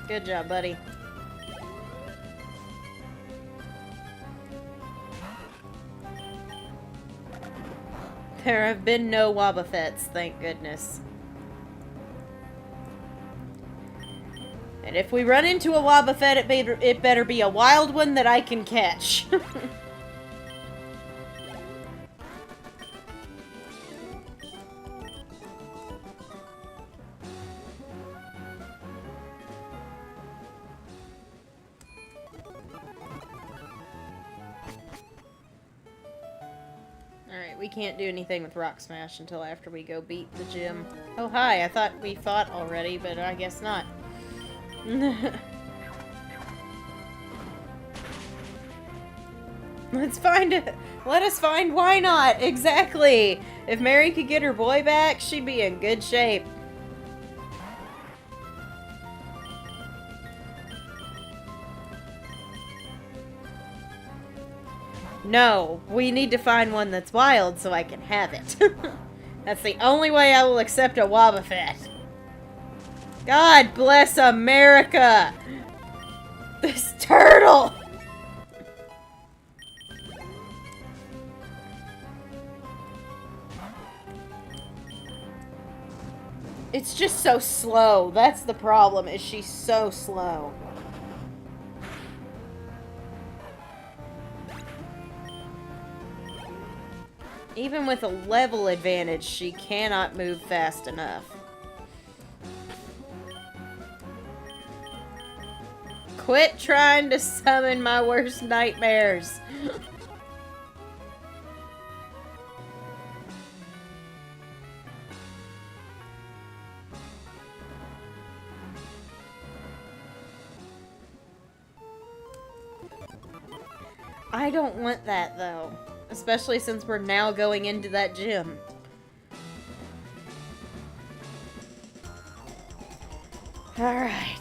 Good job, buddy. There have been no Wobbuffets, thank goodness. And if we run into a Wobbuffet, it better be a wild one that I can catch. we can't do anything with Rock Smash until after we go beat the gym. Oh, hi. I thought we fought already, but I guess not. Let's find it. Let us find why not. Exactly. If Mary could get her boy back, she'd be in good shape. No, we need to find one that's wild so I can have it. That's the only way I will accept a Wobbuffet. God bless America! This turtle! It's just so slow. That's the problem, is she's so slow. Even with a level advantage, she cannot move fast enough. Quit trying to summon my worst nightmares. I don't want that, though. Especially since we're now going into that gym. Alright.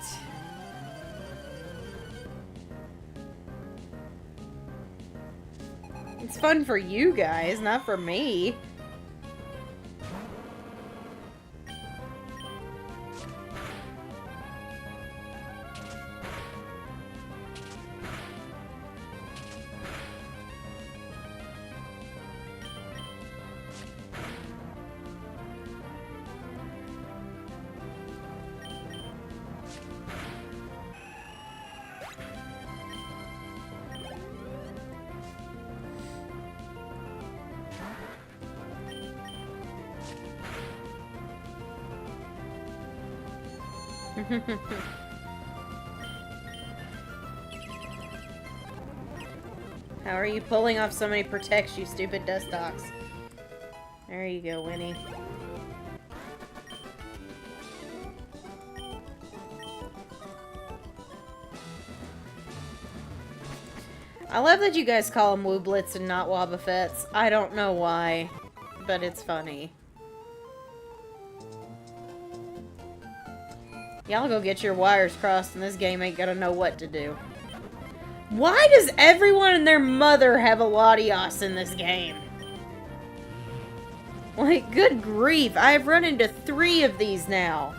It's fun for you guys, not for me. How are you pulling off so many protects, you stupid Dustox? There you go, Winnie. I love that you guys call them Wooblets and not Wobbuffets. I don't know why, but it's funny. Y'all go get your wires crossed and this game ain't gonna know what to do. Why does everyone and their mother have a Latios in this game? Like, good grief, I've run into 3 of these now.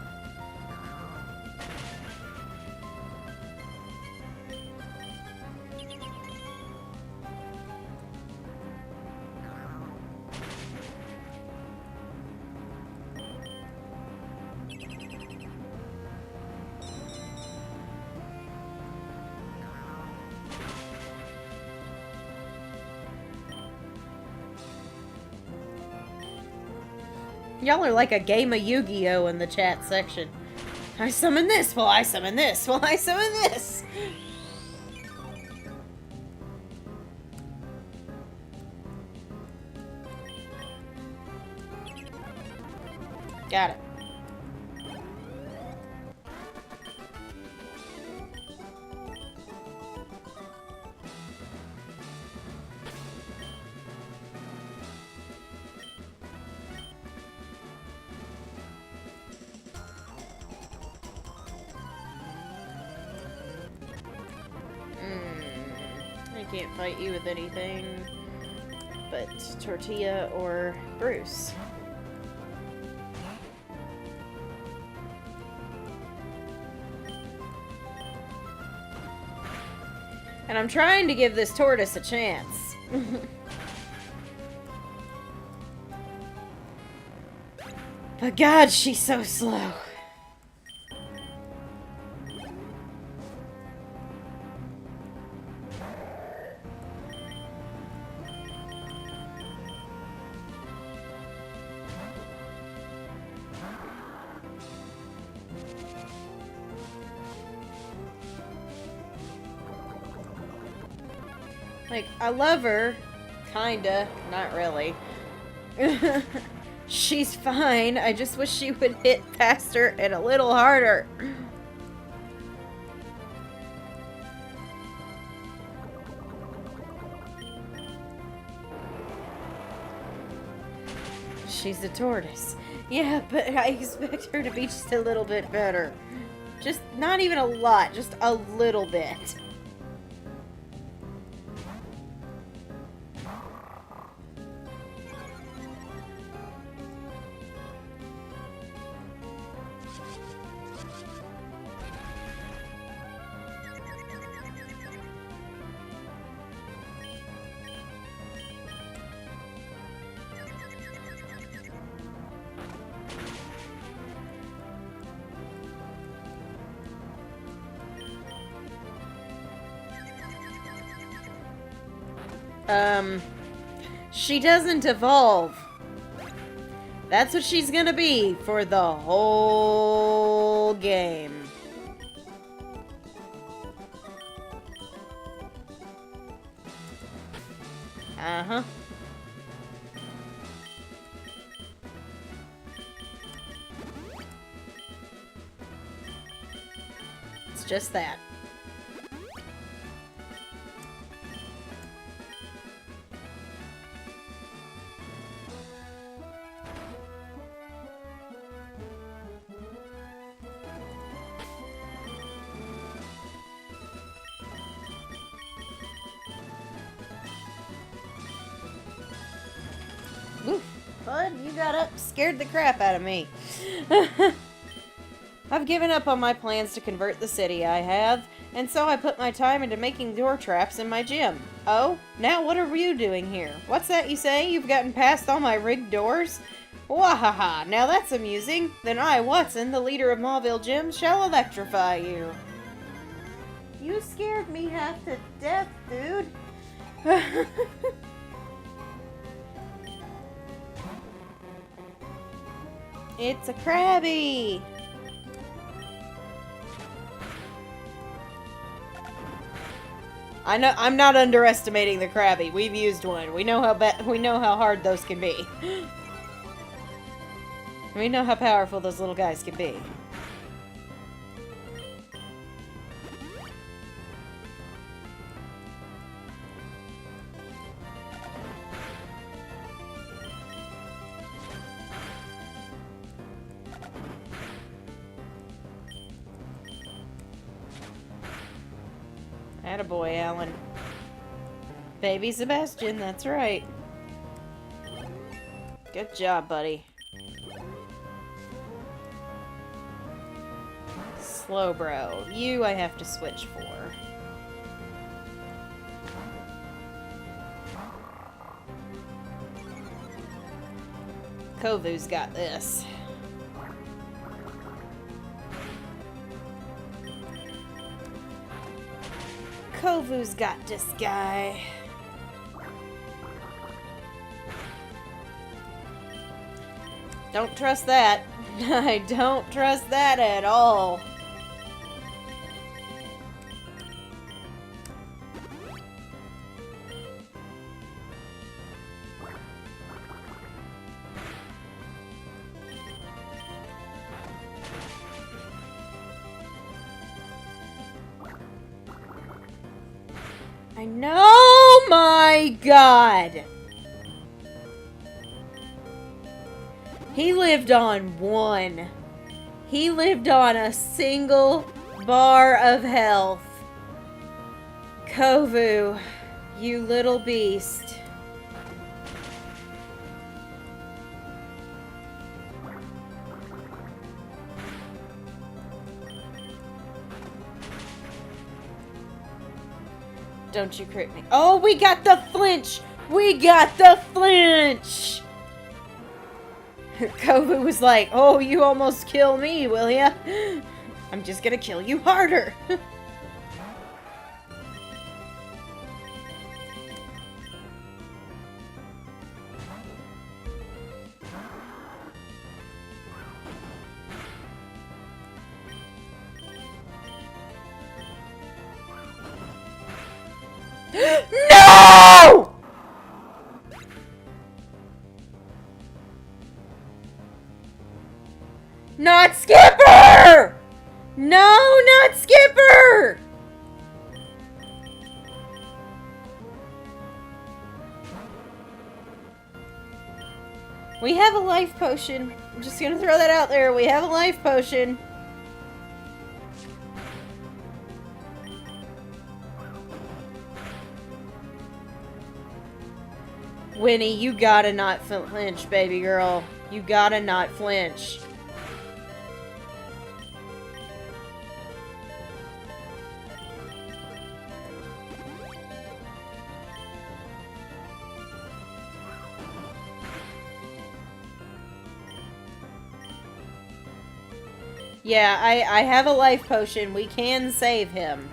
Y'all are like a game of Yu-Gi-Oh! In the chat section. I summon this, well I summon this, well I summon this! Got it. I can't fight you with anything but Tortilla or Bruce. And I'm trying to give this tortoise a chance. But God, she's so slow. Like, I love her. Kinda. Not really. She's fine. I just wish she would hit faster and a little harder. She's a tortoise. Yeah, but I expect her to be just a little bit better. Just not even a lot, just a little bit. She doesn't evolve. That's what she's gonna be for the whole game. Uh-huh. It's just that. Oof, bud, you got up, scared the crap out of me. I've given up on my plans to convert the city, I have, and so I put my time into making door traps in my gym. Oh, now what are you doing here? What's that you say? You've gotten past all my rigged doors? Wahaha, now that's amusing. Then I, Watson, the leader of Mauville Gym, shall electrify you. You scared me half to death, dude. It's a Krabby! I know I'm not underestimating the Krabby. We've used one. We know how hard those can be. We know how powerful those little guys can be. Attaboy, Alan. Baby Sebastian, that's right. Good job, buddy. Slowbro. You I have to switch for. Kovu's got this. Kovu's got this guy. Don't trust that. I don't trust that at all. I know, my God. He lived on one. He lived on a single bar of health. Kovu, you little beast. Don't you crit me. Oh, we got the flinch! We got the flinch! Kovu was like, oh, you almost kill me, will ya? I'm just gonna kill you harder. No! not Skipper! No, not Skipper! We have a life potion. I'm just gonna throw that out there. We have a life potion. Winnie, you gotta not flinch, baby girl. You gotta not flinch. Yeah, I have a life potion. We can save him.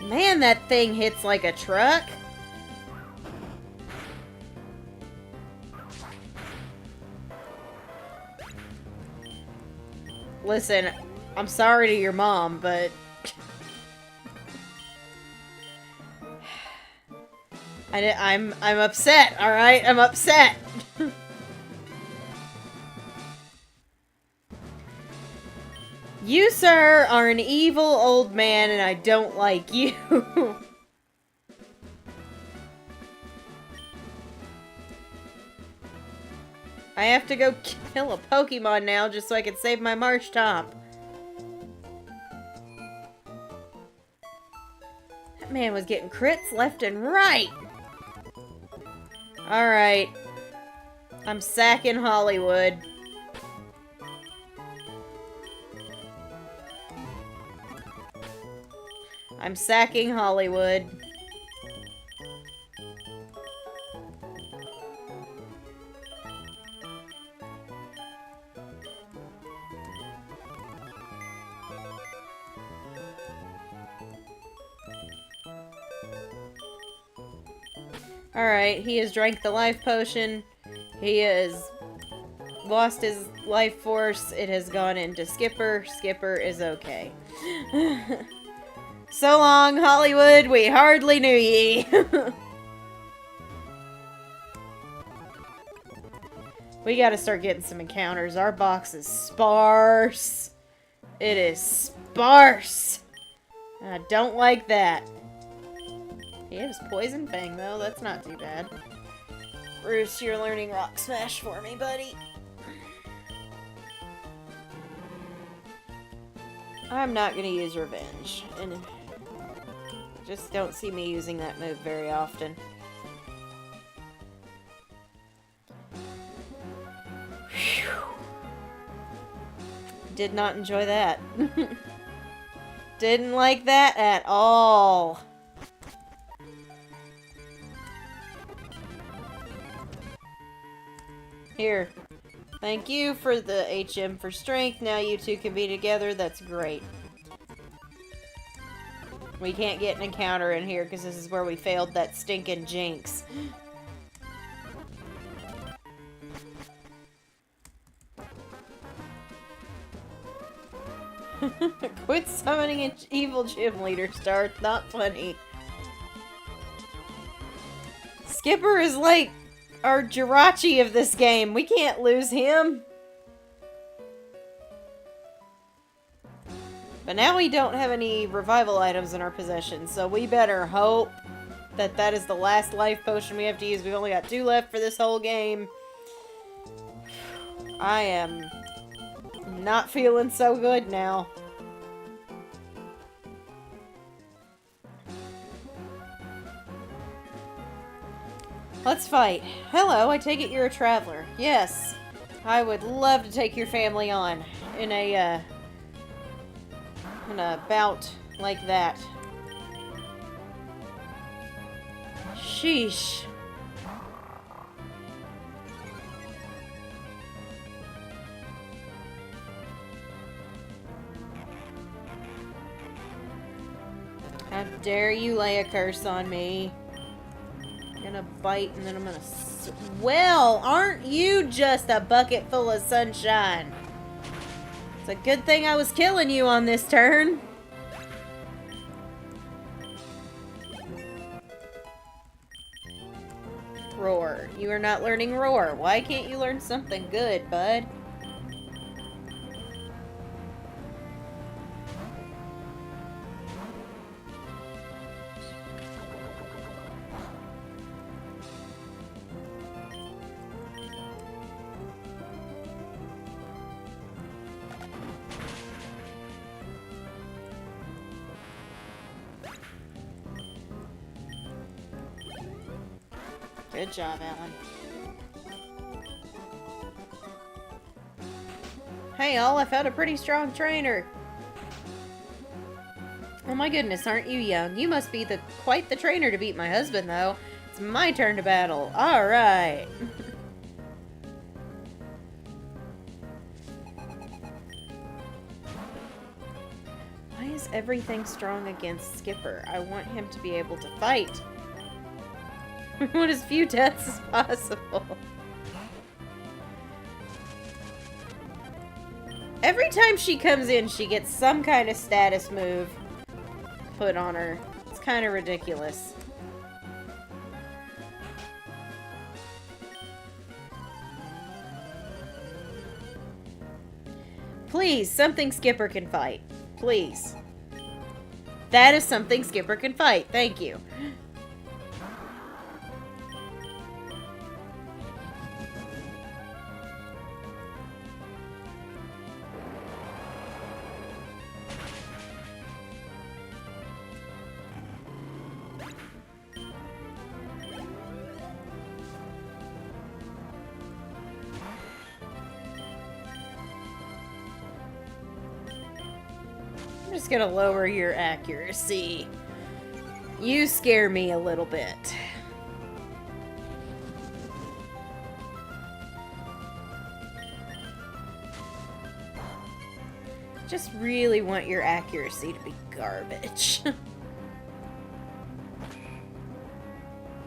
Man, that thing hits like a truck. Listen, I'm sorry to your mom, but... I'm upset, alright? I'm upset. You, sir, are an evil old man, and I don't like you. I have to go kill a Pokemon now just so I can save my Marsh Top. That man was getting crits left and right. Alright. I'm sacking Hollywood. I'm sacking Hollywood. Alright, he has drank the life potion. He has lost his life force. It has gone into Skipper. Skipper is okay. So long, Hollywood. We hardly knew ye. We gotta start getting some encounters. Our box is sparse. It is sparse. I don't like that. He has Poison Fang, though. That's not too bad. Bruce, you're learning Rock Smash for me, buddy. I'm not gonna use Revenge. And just don't see me using that move very often. Whew. Did not enjoy that. Didn't like that at all. Here. Thank you for the HM for strength. Now you two can be together. That's great. We can't get an encounter in here because this is where we failed that stinking jinx. Quit summoning an evil gym leader, Star. It's not funny. Skipper is like our Jirachi of this game. We can't lose him. But now we don't have any revival items in our possession, so we better hope that that is the last life potion we have to use. We've only got 2 left for this whole game. I am not feeling so good now. Let's fight. Hello, I take it you're a traveler. Yes, I would love to take your family on in a bout like that. Sheesh. How dare you lay a curse on me? I'm gonna bite and then I'm gonna... Well, aren't you just a bucket full of sunshine? It's a good thing I was killing you on this turn. Roar. roar. You are not learning roar. Why can't you learn something good, bud? Good job, Alan. Hey, all, I found a pretty strong trainer. Oh my goodness, aren't you young? You must be quite the trainer to beat my husband, though. It's my turn to battle. All right. Why is everything strong against Skipper? I want him to be able to fight. I want as few deaths as possible. Every time she comes in, she gets some kind of status move put on her. It's kind of ridiculous. Please, something Skipper can fight. Please. That is something Skipper can fight. Thank you. I'm just gonna lower your accuracy. You scare me a little bit. Just really want your accuracy to be garbage.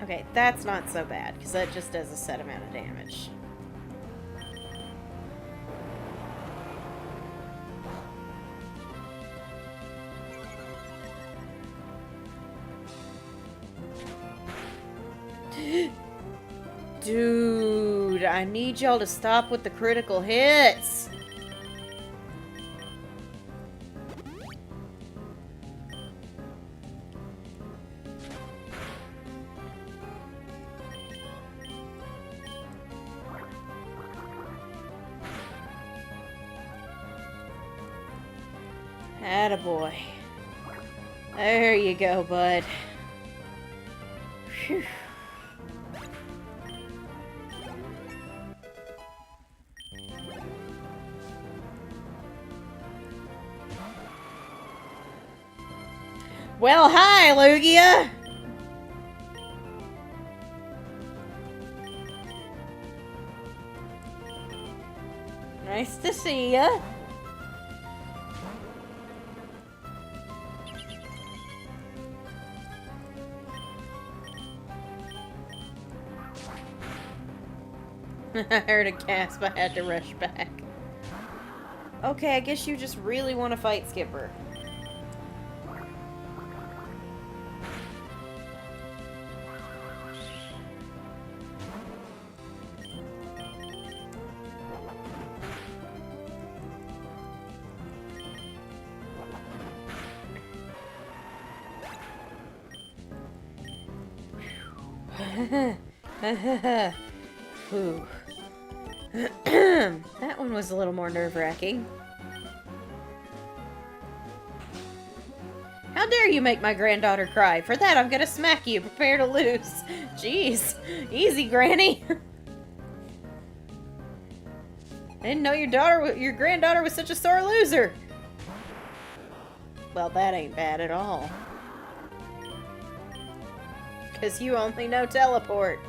Okay, that's not so bad, because that just does a set amount of damage. Dude, I need y'all to stop with the critical hits. Attaboy. There you go, bud. Phew. Well, hi, Lugia! Nice to see ya. I heard a gasp. I had to rush back. Okay, I guess you just really want to fight Skipper. Whew. That one was a little more nerve-wracking. How dare you make my granddaughter cry? For that, I'm gonna smack you. Prepare to lose. Jeez. Easy, Granny. I didn't know your granddaughter was such a sore loser. Well, that ain't bad at all. Because you only know teleport.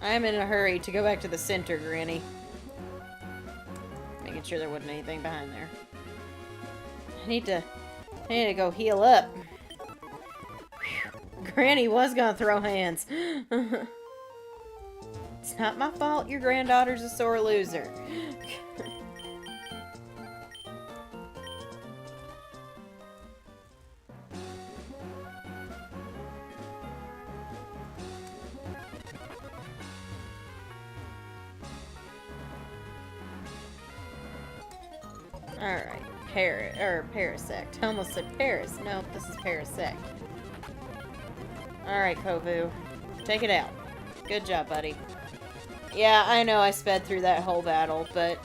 I'm in a hurry to go back to the center, Granny. Making sure there wasn't anything behind there. I need to go heal up. Whew. Granny was gonna throw hands. It's not my fault your granddaughter's a sore loser. Alright, Parasect. I almost said Paris. Nope, this is Parasect. Alright, Kovu. Take it out. Good job, buddy. Yeah, I know I sped through that whole battle, but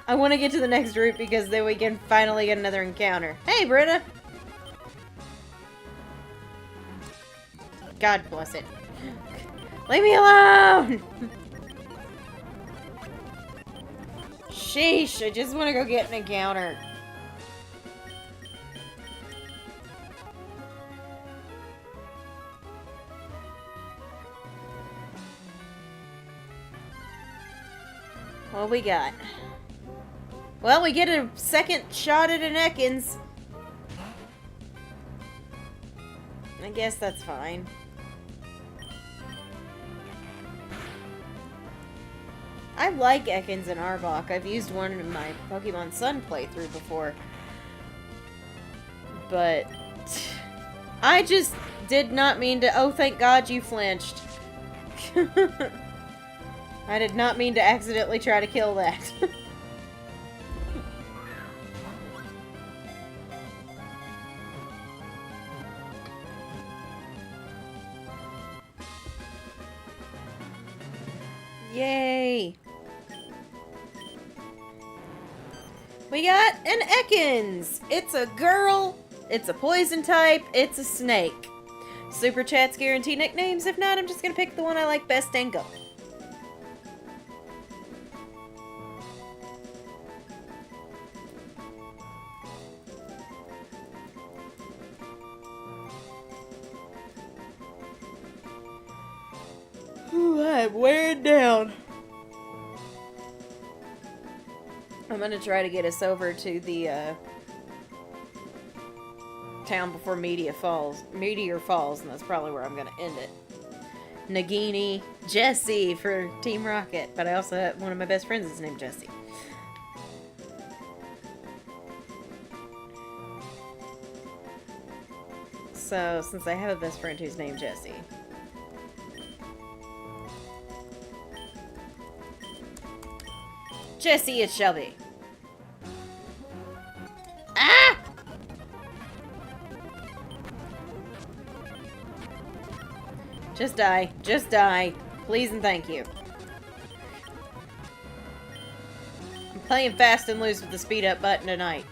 I want to get to the next route because then we can finally get another encounter. Hey, Britta! God bless it. Leave me alone! Sheesh, I just want to go get an encounter. What we got? Well, we get a second shot at an Ekans. I guess that's fine. I like Ekans and Arbok. I've used one in my Pokemon Sun playthrough before. But I just did not mean to... Oh, thank God you flinched. I did not mean to accidentally try to kill that. Yay! We got an Ekans! It's a girl, it's a poison type, it's a snake. Super chats guarantee nicknames. If not, I'm just gonna pick the one I like best and go. Ooh, I'm wearing down. I'm gonna try to get us over to the town before Meteor Falls, and that's probably where I'm gonna end it. Nagini, Jesse for Team Rocket, but I also have one of my best friends is named Jesse. So, since I have a best friend who's named Jesse. Jesse it shall be. Ah! Just die. Just die. Please and thank you. I'm playing fast and loose with the speed up button tonight.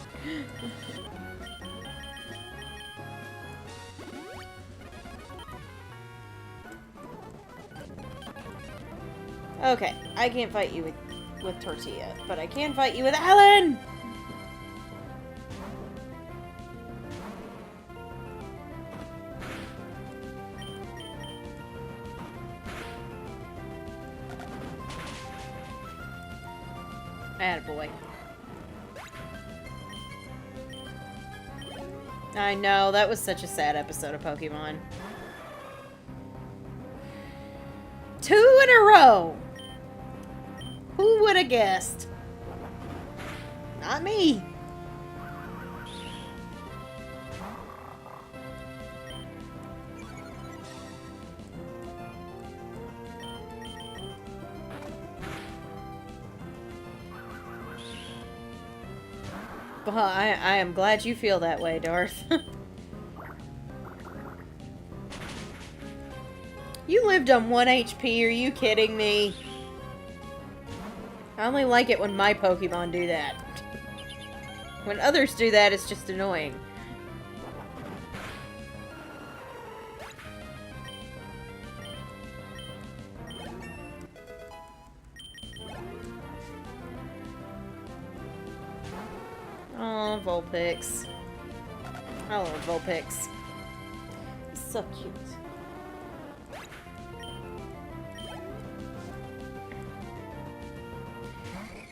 Okay, I can't fight you with Tortilla, but I can fight you with Alan! Attaboy. I know, that was such a sad episode of Pokemon. 2 in a row! Who would have guessed? Not me. Well, I am glad you feel that way, Darth. You lived on 1 HP, are you kidding me? I only like it when my Pokemon do that. When others do that, it's just annoying. Oh, Vulpix. I love Vulpix. He's so cute.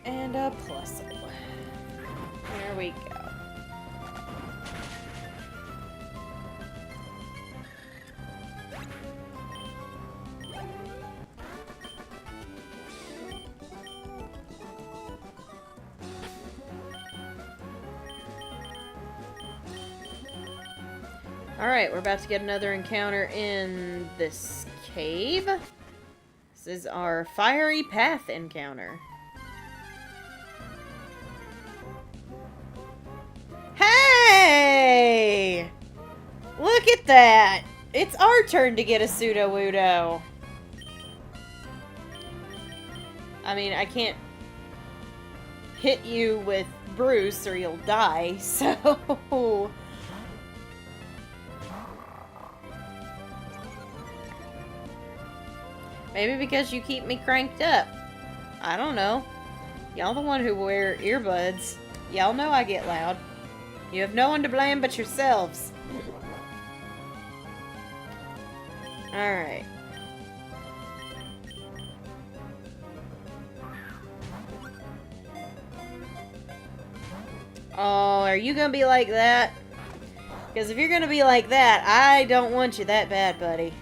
And a Plusle. There we go. Alright, we're about to get another encounter in this cave. This is our Fiery Path encounter. Hey! Look at that! It's our turn to get a pseudo-wudo. I mean, I can't hit you with Bruce or you'll die, so... Maybe because you keep me cranked up. I don't know. Y'all the one who wear earbuds. Y'all know I get loud. You have no one to blame but yourselves. Alright. Oh, are you gonna be like that? Because if you're gonna be like that, I don't want you that bad, buddy.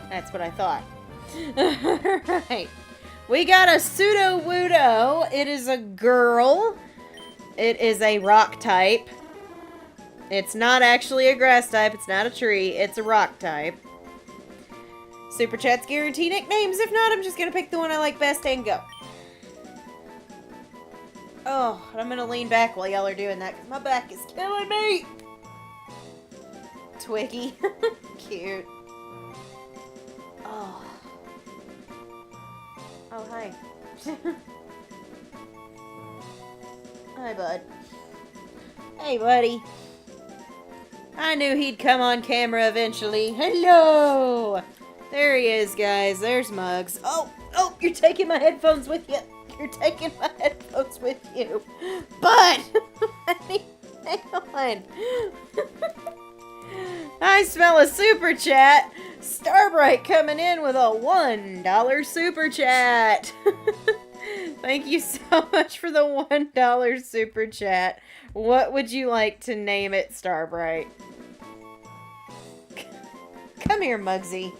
That's what I thought. Alright. We got a pseudo-wudo. It is a girl. It is a rock type. It's not actually a grass type. It's not a tree. It's a rock type. Super Chats guarantee nicknames. If not, I'm just going to pick the one I like best and go. Oh, I'm going to lean back while y'all are doing that because my back is killing me. Twiggy. Cute. Oh. Oh, hi. Hi, bud. Hey, buddy. I knew he'd come on camera eventually. Hello! There he is, guys. There's Muggs. Oh, you're taking my headphones with you. You're taking my headphones with you. Bud! Hang on. I smell a super chat. Starbright coming in with a $1 super chat. Thank you so much for the $1 super chat. What would you like to name it, Starbright? Come here, Muggsy.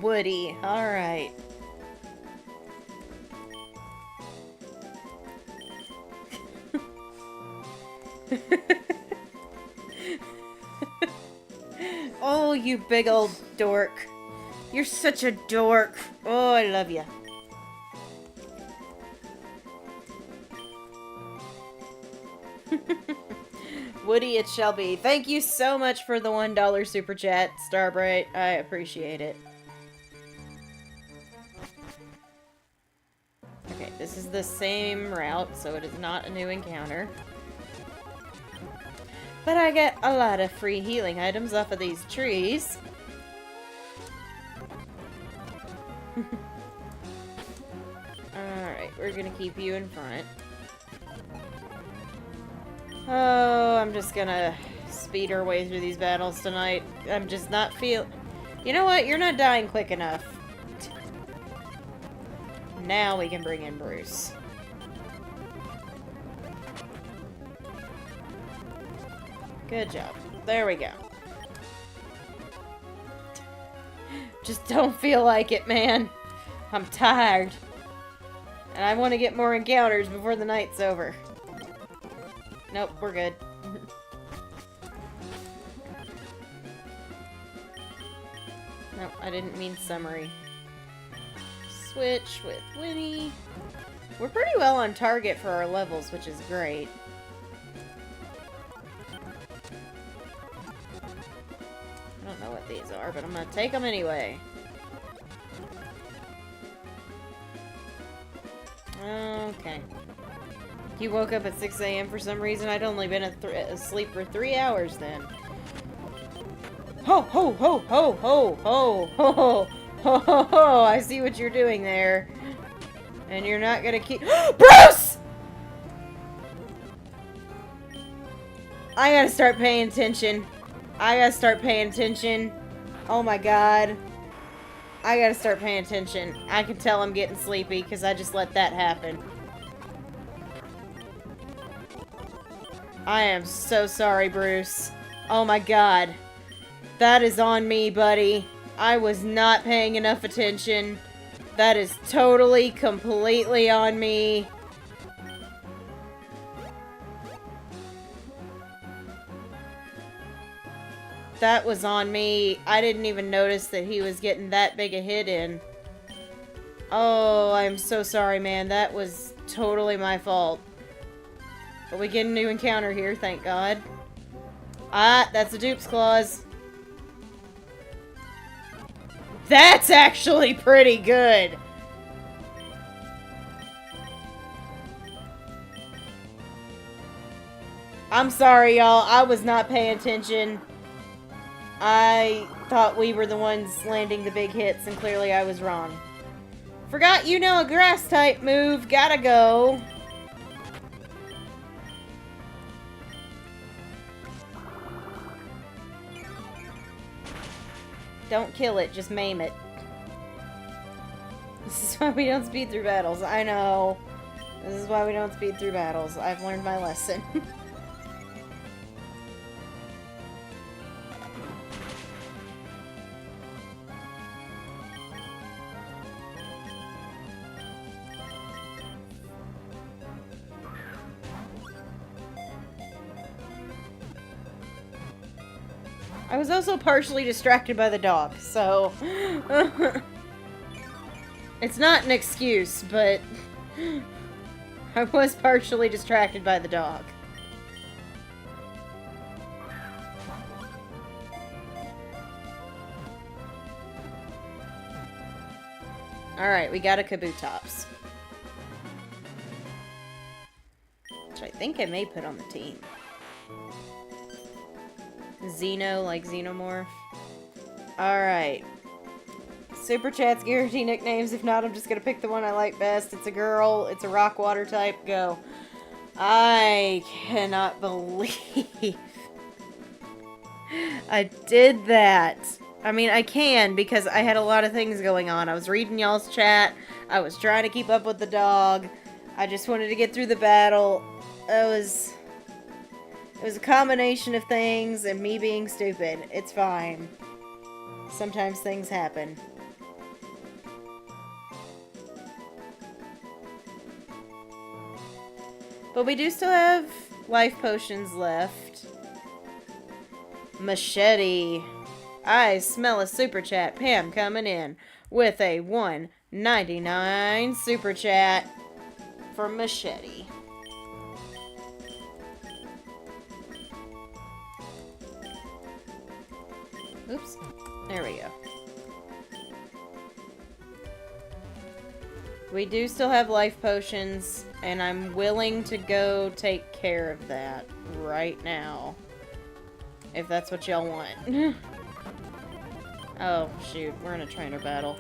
Woody. Alright. Oh, you big old dork. You're such a dork. Oh, I love you. Woody it shall be. Thank you so much for the $1 super chat, Starbright. I appreciate it. Okay, this is the same route, so it is not a new encounter. But I get a lot of free healing items off of these trees. Alright, we're gonna keep you in front. Oh, I'm just gonna speed our way through these battles tonight. I'm just not You know what? You're not dying quick enough. Now we can bring in Bruce. Good job. There we go. Just don't feel like it, man. I'm tired. And I want to get more encounters before the night's over. Nope, we're good. Nope, I didn't mean summary. Switch with Winnie. We're pretty well on target for our levels, which is great. I don't know what these are, but I'm gonna take them anyway. Okay. You woke up at 6 a.m. for some reason. I'd only been asleep for 3 hours then. Ho, ho, ho, ho, ho, ho, ho, ho, ho, ho, ho. I see what you're doing there. And you're not gonna keep- Bruce! I gotta start paying attention. I gotta start paying attention. Oh my god. I gotta start paying attention. I can tell I'm getting sleepy because I just let that happen. I am so sorry, Bruce. Oh my god. That is on me, buddy. I was not paying enough attention. That is totally, completely on me. That was on me. I didn't even notice that he was getting that big a hit in. Oh, I'm so sorry, man. That was totally my fault. But we get a new encounter here, thank God. Ah, that's a dupe's claws. That's actually pretty good. I'm sorry, y'all. I was not paying attention. I thought we were the ones landing the big hits, and clearly I was wrong. Forgot you know a grass type move. Gotta go. Don't kill it, just maim it. This is why we don't speed through battles. I know. This is why we don't speed through battles. I've learned my lesson. I was also partially distracted by the dog, so... It's not an excuse, but... I was partially distracted by the dog. Alright, we got a Kabutops. Which I think I may put on the team. Xeno, like Xenomorph. Alright. Super Chat's guarantee nicknames. If not, I'm just gonna pick the one I like best. It's a girl. It's a rock water type. Go. I cannot believe I did that. I mean, I can because I had a lot of things going on. I was reading y'all's chat. I was trying to keep up with the dog. I just wanted to get through the battle. It was a combination of things and me being stupid. It's fine. Sometimes things happen. But we do still have life potions left. Machete. I smell a super chat. Pam coming in with a $1.99 super chat for Machete. Oops. There we go. We do still have life potions, and I'm willing to go take care of that right now. If that's what y'all want. Oh, shoot. We're in a trainer battle.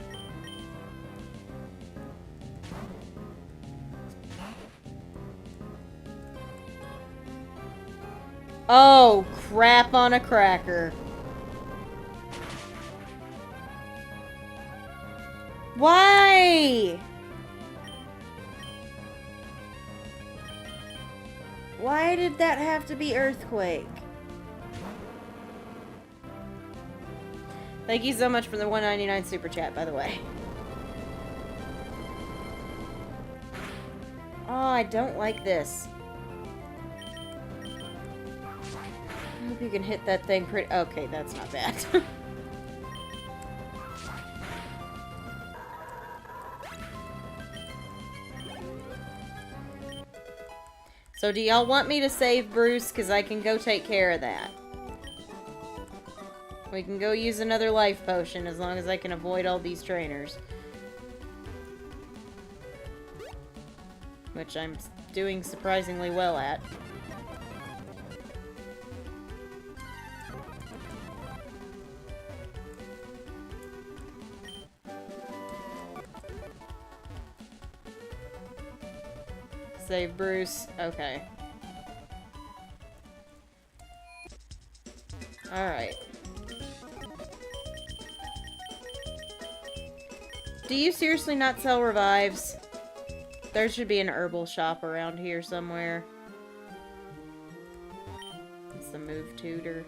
Oh, crap on a cracker. Why? Why did that have to be Earthquake? Thank you so much for the $1.99 super chat, by the way. Oh, I don't like this. I hope you can hit that thing pretty... Okay, that's not bad. So do y'all want me to save Bruce? Because I can go take care of that. We can go use another life potion as long as I can avoid all these trainers. Which I'm doing surprisingly well at. Save Bruce. Okay. Alright. Do you seriously not sell revives? There should be an herbal shop around here somewhere. It's the move tutor.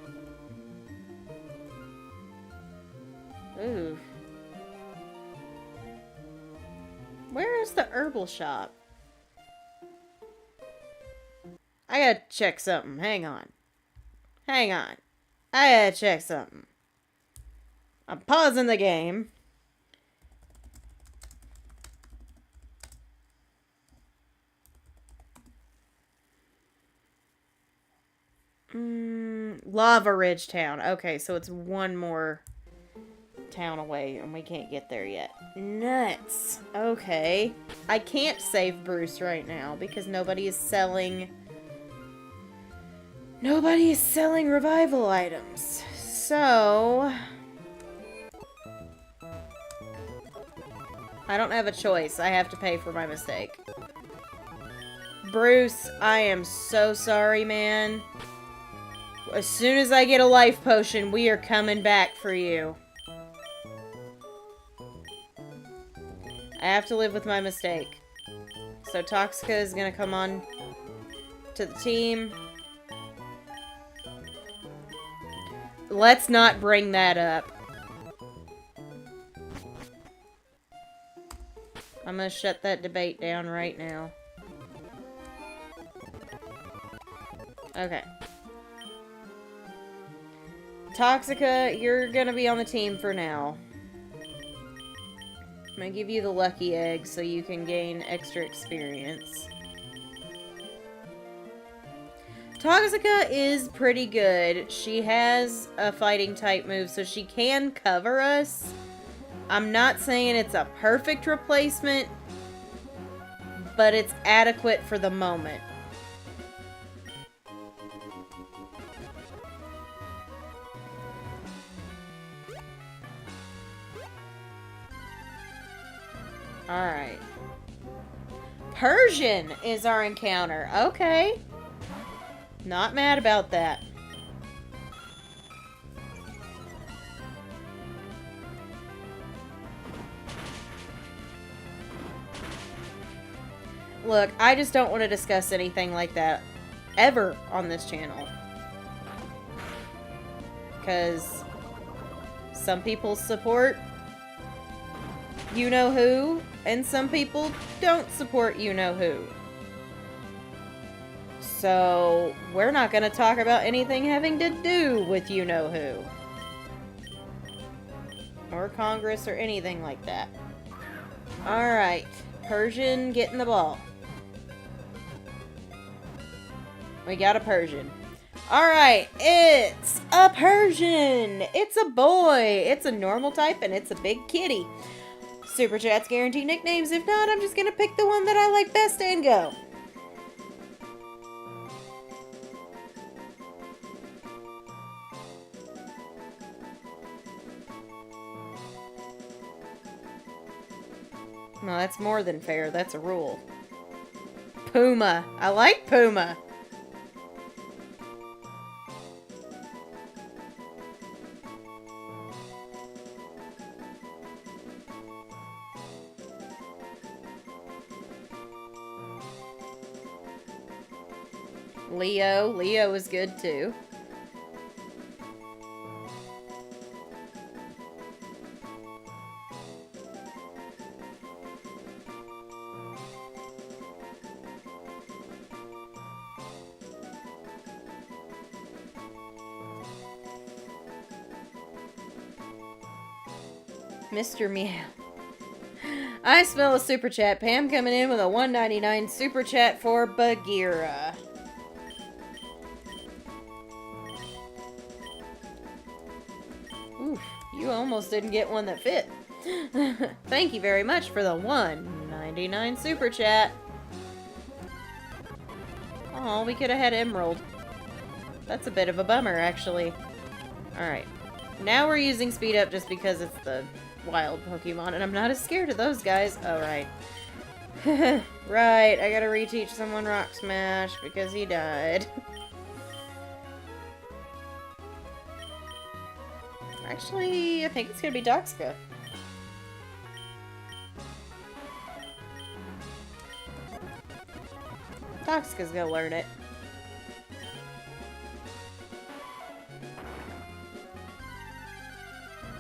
Ooh. Where is the herbal shop? I gotta check something. Hang on. Hang on. I gotta check something. I'm pausing the game. Lava Ridge Town. Okay, so it's one more town away, and we can't get there yet. Nuts. Okay. I can't save Bruce right now because nobody is selling... Nobody is selling revival items. So... I don't have a choice. I have to pay for my mistake. Bruce, I am so sorry, man. As soon as I get a life potion, we are coming back for you. I have to live with my mistake. So Toxica is gonna come on to the team. Let's not bring that up. I'm gonna shut that debate down right now. Okay. Toxica, you're gonna be on the team for now. I'm gonna give you the lucky egg so you can gain extra experience. Toxica is pretty good. She has a fighting type move, so she can cover us. I'm not saying it's a perfect replacement, but it's adequate for the moment. Alright. Persian is our encounter. Okay. Not mad about that. Look, I just don't want to discuss anything like that ever on this channel. Because some people support you-know-who, and some people don't support you-know-who. So, we're not going to talk about anything having to do with you-know-who. Or Congress or anything like that. Alright. Persian getting the ball. We got a Persian. Alright, it's a Persian! It's a boy! It's a normal type and it's a big kitty. Super Chat's guaranteed nicknames. If not, I'm just gonna pick the one that I like best and go. No, that's more than fair. That's a rule. Puma. I like Puma. Leo. Leo is good too. Mr. Meow. I smell a super chat. Pam coming in with a $1.99 super chat for Bagheera. Oof, you almost didn't get one that fit. Thank you very much for the $1.99 super chat. Oh, we could have had Emerald. That's a bit of a bummer, actually. Alright. Now we're using speed up just because it's the wild Pokemon, and I'm not as scared of those guys. Alright. Right, I gotta reteach someone Rock Smash because he died. Actually, I think it's gonna be Toxica. Toxica's gonna learn it.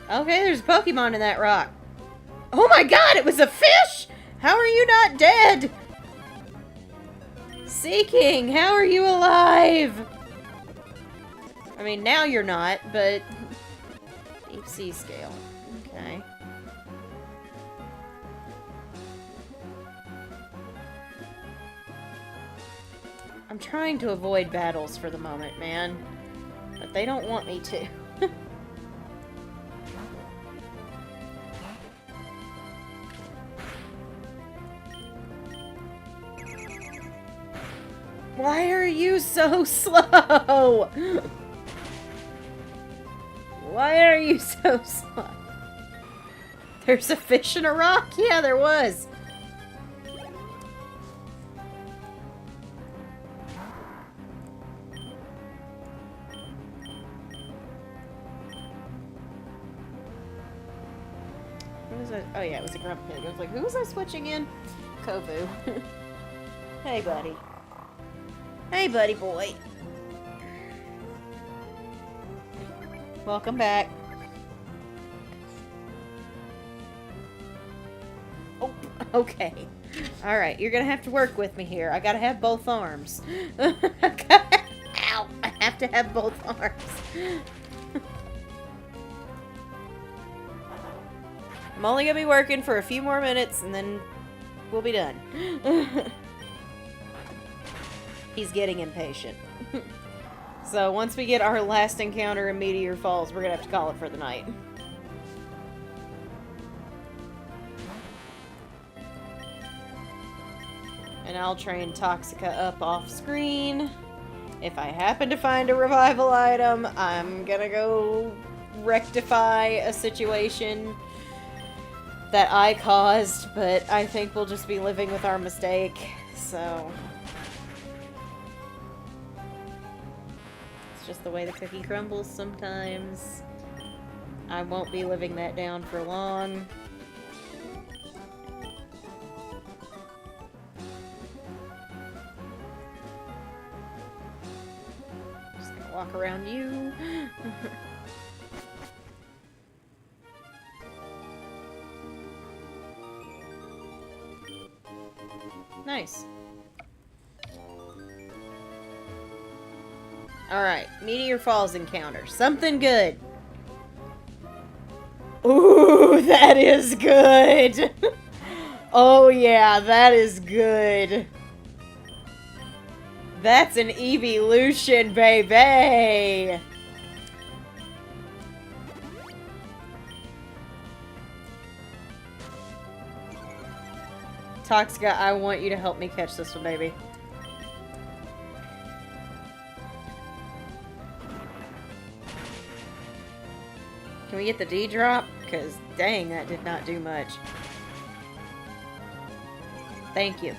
Okay, there's a Pokemon in that rock. Oh my god, it was a fish! How are you not dead? Seeking, how are you alive? I mean, now you're not, but... Deep sea scale. Okay. I'm trying to avoid battles for the moment, man. But they don't want me to. Why are you so slow? Why are you so slow? There's a fish in a rock? Yeah, there was. Who was I? Oh yeah, it was a grump pig. I was like, who was I switching in? Kovu. Hey, buddy. Hey, buddy boy. Welcome back. Oh, okay. Alright, you're gonna have to work with me here. I gotta have both arms. Ow! I have to have both arms. I'm only gonna be working for a few more minutes and then we'll be done. He's getting impatient. So once we get our last encounter in Meteor Falls, we're gonna have to call it for the night. And I'll train Toxica up off screen. If I happen to find a revival item, I'm gonna go rectify a situation that I caused, but I think we'll just be living with our mistake, so... It's just the way the cookie crumbles sometimes. I won't be living that down for long. Just gonna walk around you. Nice. Alright, Meteor Falls encounter. Something good. Ooh, that is good. Oh yeah, that is good. That's an evolution, baby. Toxica, I want you to help me catch this one, baby. Can we get the D drop? Because, dang, that did not do much. Thank you.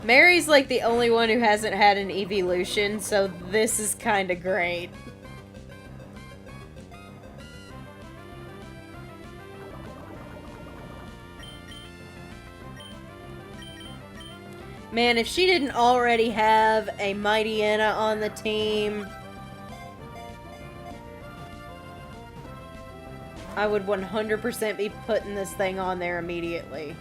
Mary's like the only one who hasn't had an evolution, so this is kind of great. Man, if she didn't already have a Mightyena on the team, I would 100% be putting this thing on there immediately.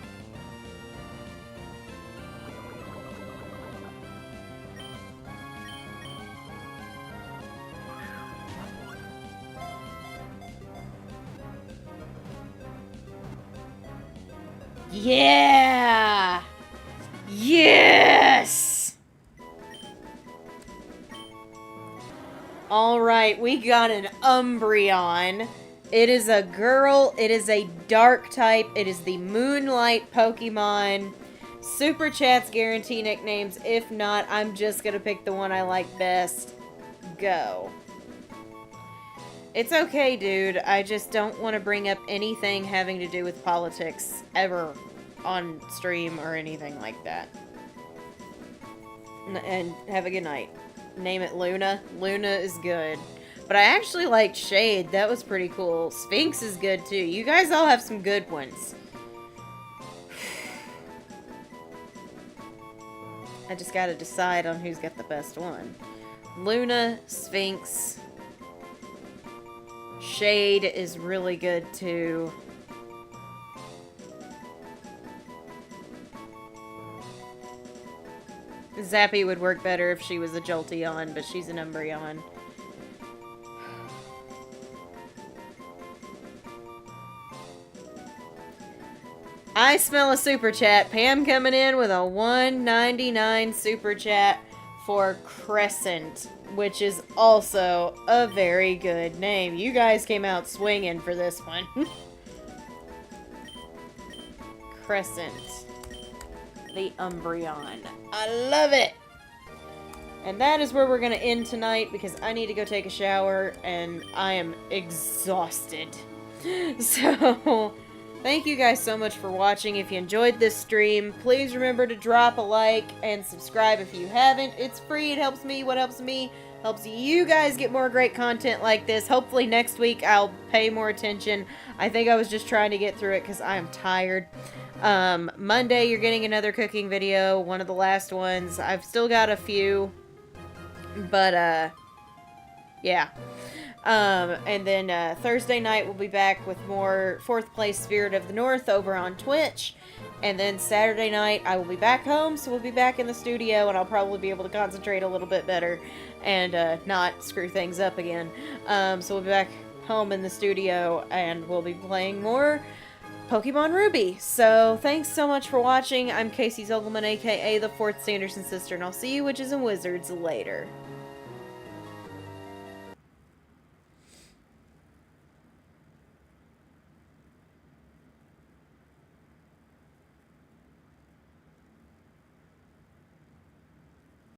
Yeah! Yes! Alright, we got an Umbreon. It is a girl, it is a dark type, it is the Moonlight Pokemon. Super Chats guarantee nicknames. If not, I'm just gonna pick the one I like best. Go. It's okay, dude. I just don't want to bring up anything having to do with politics ever on stream or anything like that. And have a good night. Name it Luna. Luna is good. But I actually liked Shade. That was pretty cool. Sphinx is good too. You guys all have some good ones. I just gotta decide on who's got the best one. Luna, Sphinx, Shade is really good too. Zappy would work better if she was a Jolteon, but she's an Umbreon. I smell a super chat. Pam coming in with a $1.99 super chat for Crescent, which is also a very good name. You guys came out swinging for this one. Crescent. The Umbreon. I love it! And that is where we're going to end tonight because I need to go take a shower and I am exhausted. So, thank you guys so much for watching. If you enjoyed this stream, please remember to drop a like and subscribe if you haven't. It's free. It helps me. What helps me helps you guys get more great content like this. Hopefully next week I'll pay more attention. I think I was just trying to get through it because I am tired. Monday you're getting another cooking video, one of the last ones. I've still got a few, but yeah. And then Thursday night we'll be back with more 4th place Spirit of the North over on Twitch. And then Saturday night I will be back home, so we'll be back in the studio and I'll probably be able to concentrate a little bit better and not screw things up again. So we'll be back home in the studio and we'll be playing more Pokemon Ruby. So thanks so much for watching. I'm Casey Zogelman, aka the 4th Sanderson sister, and I'll see you witches and wizards later.